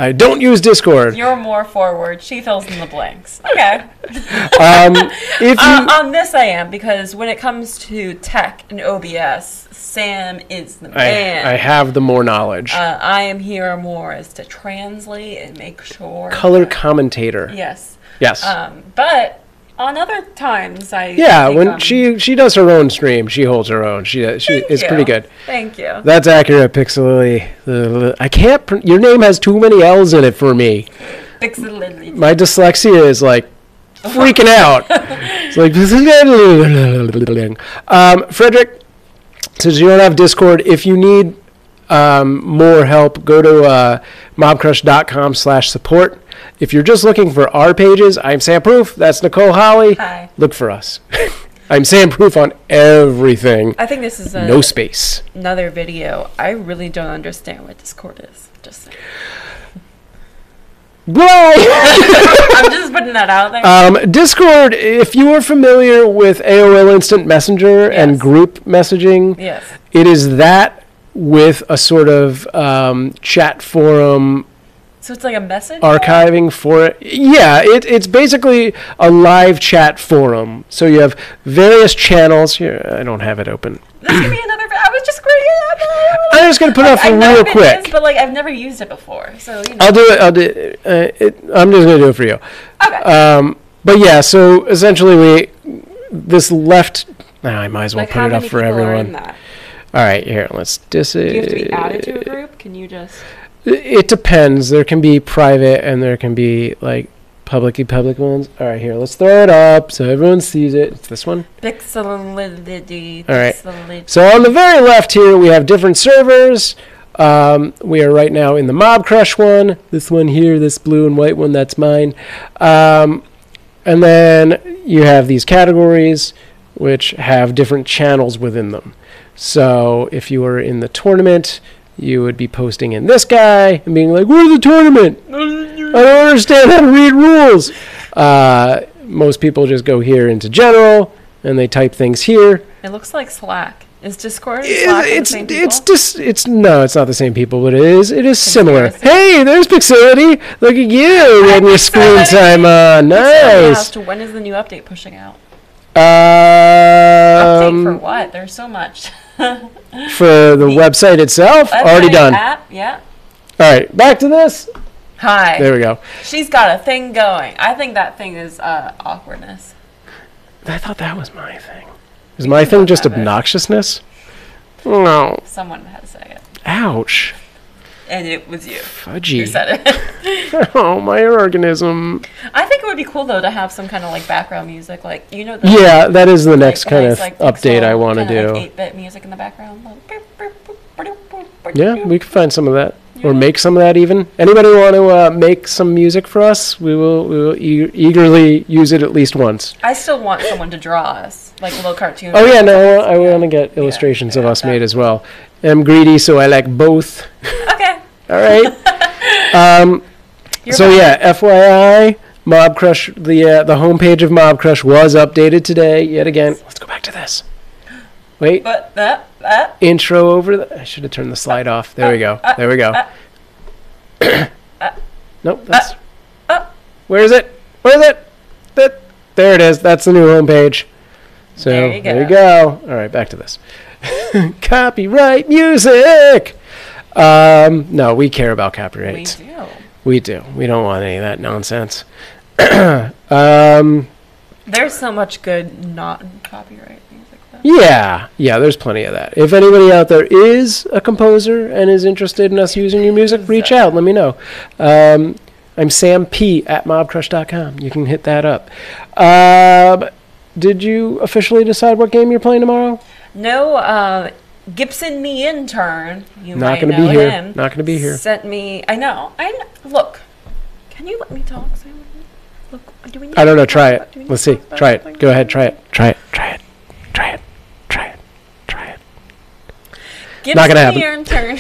[SPEAKER 1] I don't use Discord.
[SPEAKER 2] You're more forward. She fills in the blanks. Okay.
[SPEAKER 1] If you
[SPEAKER 2] on this I am, because when it comes to tech and OBS, Sam is the man.
[SPEAKER 1] I have the more knowledge.
[SPEAKER 2] I am here more as to translate and make sure.
[SPEAKER 1] Color commentator.
[SPEAKER 2] Yes.
[SPEAKER 1] Yes.
[SPEAKER 2] But on other times,
[SPEAKER 1] when she does her own stream, she holds her own. She is pretty good.
[SPEAKER 2] Thank you.
[SPEAKER 1] That's accurate, Pixelily. I can't. Your name has too many L's in it for me.
[SPEAKER 2] Pixelily.
[SPEAKER 1] My dyslexia is like freaking out. It's like Frederick, since you don't have Discord, if you need more help, go to mobcrush.com/support. If you're just looking for our pages, I'm Sam Proof. That's Nicole Holly.
[SPEAKER 2] Hi.
[SPEAKER 1] Look for us. I'm Sam Proof on everything.
[SPEAKER 2] I think this is
[SPEAKER 1] no space.
[SPEAKER 2] Another video. I really don't understand what Discord is. Just saying. I'm just putting that out there.
[SPEAKER 1] Discord, if you are familiar with AOL Instant Messenger and group messaging, it is that with a sort of chat forum.
[SPEAKER 2] So it's like a message
[SPEAKER 1] archiving for it. Yeah, it's basically a live chat forum. So you have various channels. Here, I don't have it open.
[SPEAKER 2] This could be another. I was just going.
[SPEAKER 1] I'm just going to put it up for real quick.
[SPEAKER 2] But like I've never used it before, so you know.
[SPEAKER 1] I'll do it. I'm just going to do it for you.
[SPEAKER 2] Okay.
[SPEAKER 1] But yeah, so essentially this left. I might as well put it up for everyone. All right, here. Let's dis it.
[SPEAKER 2] Do you have to be added to a group? Can you just?
[SPEAKER 1] It depends. There can be private and there can be like public ones. All right, here, let's throw it up so everyone sees it. It's this one.
[SPEAKER 2] Pixelity.
[SPEAKER 1] All right. So on the very left here, we have different servers. We are right now in the Mob Crush one. This one here, this blue and white one, that's mine. And then you have these categories which have different channels within them. So if you were in the tournament, you would be posting in this guy and being like, "Where's the tournament? I don't understand how to read rules." Most people just go here into general and they type things here.
[SPEAKER 2] It looks like Slack. Is Discord and Slack the same people?
[SPEAKER 1] No, it's not the same people, but it is similar. Hey, there's Pixelity. Look at you getting your screen time on. Nice.
[SPEAKER 2] When is the new update pushing out? Update for what? There's so much.
[SPEAKER 1] For the website itself, already done.
[SPEAKER 2] App, yeah.
[SPEAKER 1] All right, back to this.
[SPEAKER 2] Hi.
[SPEAKER 1] There we go.
[SPEAKER 2] She's got a thing going. I think that thing is awkwardness.
[SPEAKER 1] I thought that was my thing. Is my thing just obnoxiousness? No.
[SPEAKER 2] Someone had to say it.
[SPEAKER 1] Ouch.
[SPEAKER 2] And it was you.
[SPEAKER 1] Fudgy.
[SPEAKER 2] You said it.
[SPEAKER 1] Oh, my organism.
[SPEAKER 2] I think it would be cool, though, to have some kind of, like, background music. Like, you know...
[SPEAKER 1] Yeah, that is the next kind of update I want to do.
[SPEAKER 2] Like 8-bit music in the background.
[SPEAKER 1] Yeah, we could find some of that. Or make some of that even. Anybody want to make some music for us? We will eagerly use it at least once.
[SPEAKER 2] I still want someone to draw us. Like a little cartoon.
[SPEAKER 1] Oh, yeah, no, I want to get illustrations of us made as well. I'm greedy, so I like both.
[SPEAKER 2] Okay.
[SPEAKER 1] All right. So yeah, FYI, Mob Crush, the homepage of Mob Crush was updated today yet again. Let's go back to this. Wait.
[SPEAKER 2] But that
[SPEAKER 1] intro over. I should have turned the slide off. There we go. There we go. Nope. That's. Where is it? Where is it? There it is. That's the new homepage. So there you go. All right, back to this. Copyright music. No, we care about copyrights. We do. We don't want any of that nonsense.
[SPEAKER 2] There's so much good non-copyright music, though.
[SPEAKER 1] Yeah, there's plenty of that. If anybody out there is a composer and is interested in us using your music, reach out. Let me know. I'm Sam P at mobcrush.com. You can hit that up. Did you officially decide what game you're playing tomorrow?
[SPEAKER 2] No, Gibson the intern. You
[SPEAKER 1] Not
[SPEAKER 2] might
[SPEAKER 1] going to
[SPEAKER 2] know
[SPEAKER 1] be here.
[SPEAKER 2] him,
[SPEAKER 1] Not going to be here.
[SPEAKER 2] Sent me. I know. Look, can you let me talk, Sam? Look, do we need
[SPEAKER 1] I don't know.
[SPEAKER 2] to
[SPEAKER 1] Try
[SPEAKER 2] talk
[SPEAKER 1] it.
[SPEAKER 2] about- do we need
[SPEAKER 1] Let's
[SPEAKER 2] to
[SPEAKER 1] see.
[SPEAKER 2] talk about
[SPEAKER 1] Try it.
[SPEAKER 2] something?
[SPEAKER 1] Go ahead. Try it. Try it. Try it. Try it. Try it. Try it.
[SPEAKER 2] Gibson
[SPEAKER 1] Not gonna
[SPEAKER 2] the intern.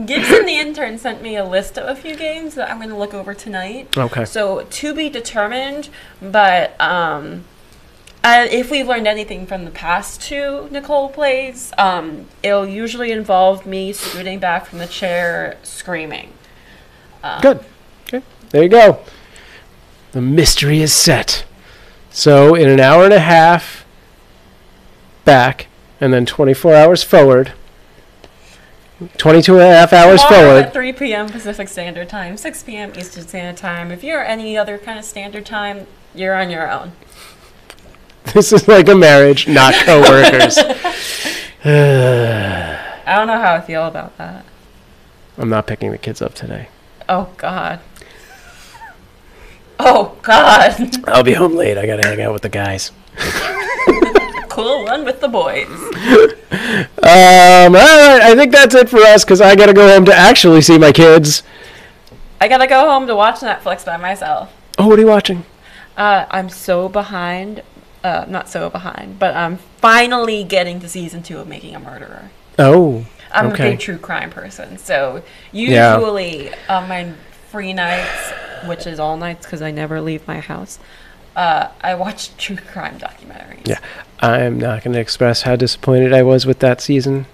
[SPEAKER 2] Gibson the intern sent me a list of a few games that I'm going to look over tonight.
[SPEAKER 1] Okay.
[SPEAKER 2] So to be determined, but if we've learned anything from the past two Nicole plays, it'll usually involve me scooting back from the chair, screaming.
[SPEAKER 1] Good. Okay. There you go. The mystery is set. So in an hour and a half back, and then 24 hours forward. 22 and a half hours
[SPEAKER 2] Tomorrow
[SPEAKER 1] forward.
[SPEAKER 2] at 3 p.m. Pacific Standard Time, 6 p.m. Eastern Standard Time. If you're any other kind of standard time, you're on your own.
[SPEAKER 1] This is like a marriage, not co-workers.
[SPEAKER 2] I don't know how I feel about that.
[SPEAKER 1] I'm not picking the kids up today.
[SPEAKER 2] Oh, God. Oh, God.
[SPEAKER 1] I'll be home late. I gotta hang out with the guys.
[SPEAKER 2] Cool one with the boys.
[SPEAKER 1] All right. I think that's it for us because I gotta go home to actually see my kids.
[SPEAKER 2] I gotta go home to watch Netflix by myself.
[SPEAKER 1] Oh, what are you watching?
[SPEAKER 2] I'm so behind. Not so behind, but I'm finally getting to season 2 of Making a Murderer.
[SPEAKER 1] Oh,
[SPEAKER 2] I'm
[SPEAKER 1] okay.
[SPEAKER 2] a big true crime person, so usually on my free nights, which is all nights because I never leave my house, I watch true crime documentaries.
[SPEAKER 1] Yeah, I'm not going to express how disappointed I was with that season,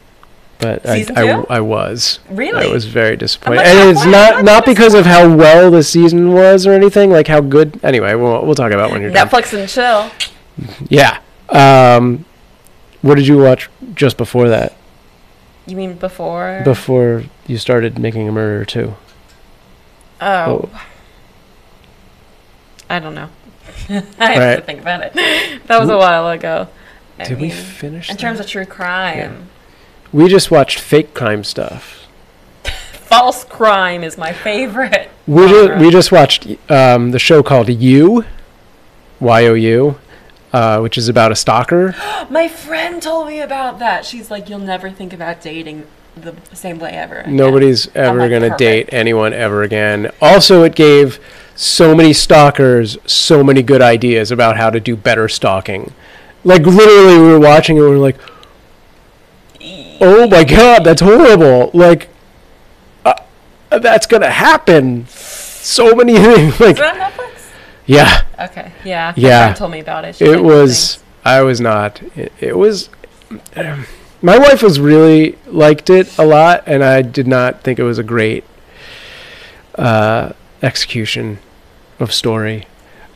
[SPEAKER 1] but
[SPEAKER 2] Season
[SPEAKER 1] I
[SPEAKER 2] two?
[SPEAKER 1] was.
[SPEAKER 2] Really?
[SPEAKER 1] I was very disappointed,
[SPEAKER 2] like,
[SPEAKER 1] and it's
[SPEAKER 2] why
[SPEAKER 1] not
[SPEAKER 2] was
[SPEAKER 1] because of how well the season was or anything, like how good. Anyway, we'll talk about when you're done.
[SPEAKER 2] Netflix and chill.
[SPEAKER 1] Yeah. What did you watch just before that?
[SPEAKER 2] You mean before?
[SPEAKER 1] Before you started Making a Murderer too?
[SPEAKER 2] Oh. I don't know. I have to
[SPEAKER 1] Right.
[SPEAKER 2] think about it. That was a while ago. I
[SPEAKER 1] Did we
[SPEAKER 2] mean,
[SPEAKER 1] finish
[SPEAKER 2] in
[SPEAKER 1] that?
[SPEAKER 2] terms of true crime,
[SPEAKER 1] We just watched fake crime stuff.
[SPEAKER 2] false crime is my favorite.
[SPEAKER 1] We just watched the show called You, Y-O-U, which is about a stalker.
[SPEAKER 2] My friend told me about that. She's like, you'll never think about dating the same way ever again.
[SPEAKER 1] Nobody's
[SPEAKER 2] I'm
[SPEAKER 1] ever
[SPEAKER 2] like,
[SPEAKER 1] going to
[SPEAKER 2] perfect.
[SPEAKER 1] date anyone ever again. Also, it gave so many stalkers so many good ideas about how to do better stalking. Like, literally, we were watching it and we were like, oh my God, that's horrible. Like, that's going to happen. So many things.
[SPEAKER 2] Is
[SPEAKER 1] Like,
[SPEAKER 2] that on Netflix?
[SPEAKER 1] yeah.
[SPEAKER 2] Okay, yeah. My
[SPEAKER 1] Yeah.
[SPEAKER 2] friend told me about it. She
[SPEAKER 1] It
[SPEAKER 2] liked
[SPEAKER 1] was,
[SPEAKER 2] things.
[SPEAKER 1] I was not. It was, my wife was really liked it a lot, and I did not think it was a great execution of story.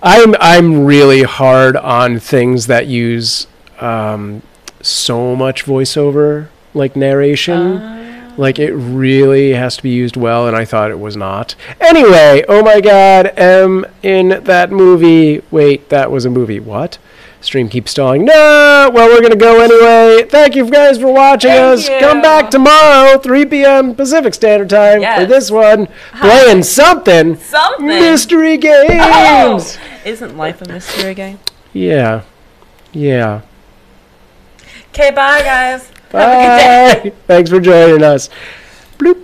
[SPEAKER 1] I'm really hard on things that use so much voiceover, like narration. Like, it really has to be used well, and I thought it was not. Anyway, oh my God, M in that movie. Wait, that was a movie. What? Stream keeps stalling. No! Well, we're going to go anyway. Thank you guys for watching us.
[SPEAKER 2] you.
[SPEAKER 1] Come back tomorrow, 3 p.m. Pacific Standard Time for
[SPEAKER 2] Yes.
[SPEAKER 1] this one. Playing something.
[SPEAKER 2] Something.
[SPEAKER 1] Mystery games.
[SPEAKER 2] Oh! Isn't life a mystery game?
[SPEAKER 1] Yeah. Yeah.
[SPEAKER 2] Okay, bye, guys.
[SPEAKER 1] Bye.
[SPEAKER 2] Have a good day.
[SPEAKER 1] Thanks for joining us. Bloop.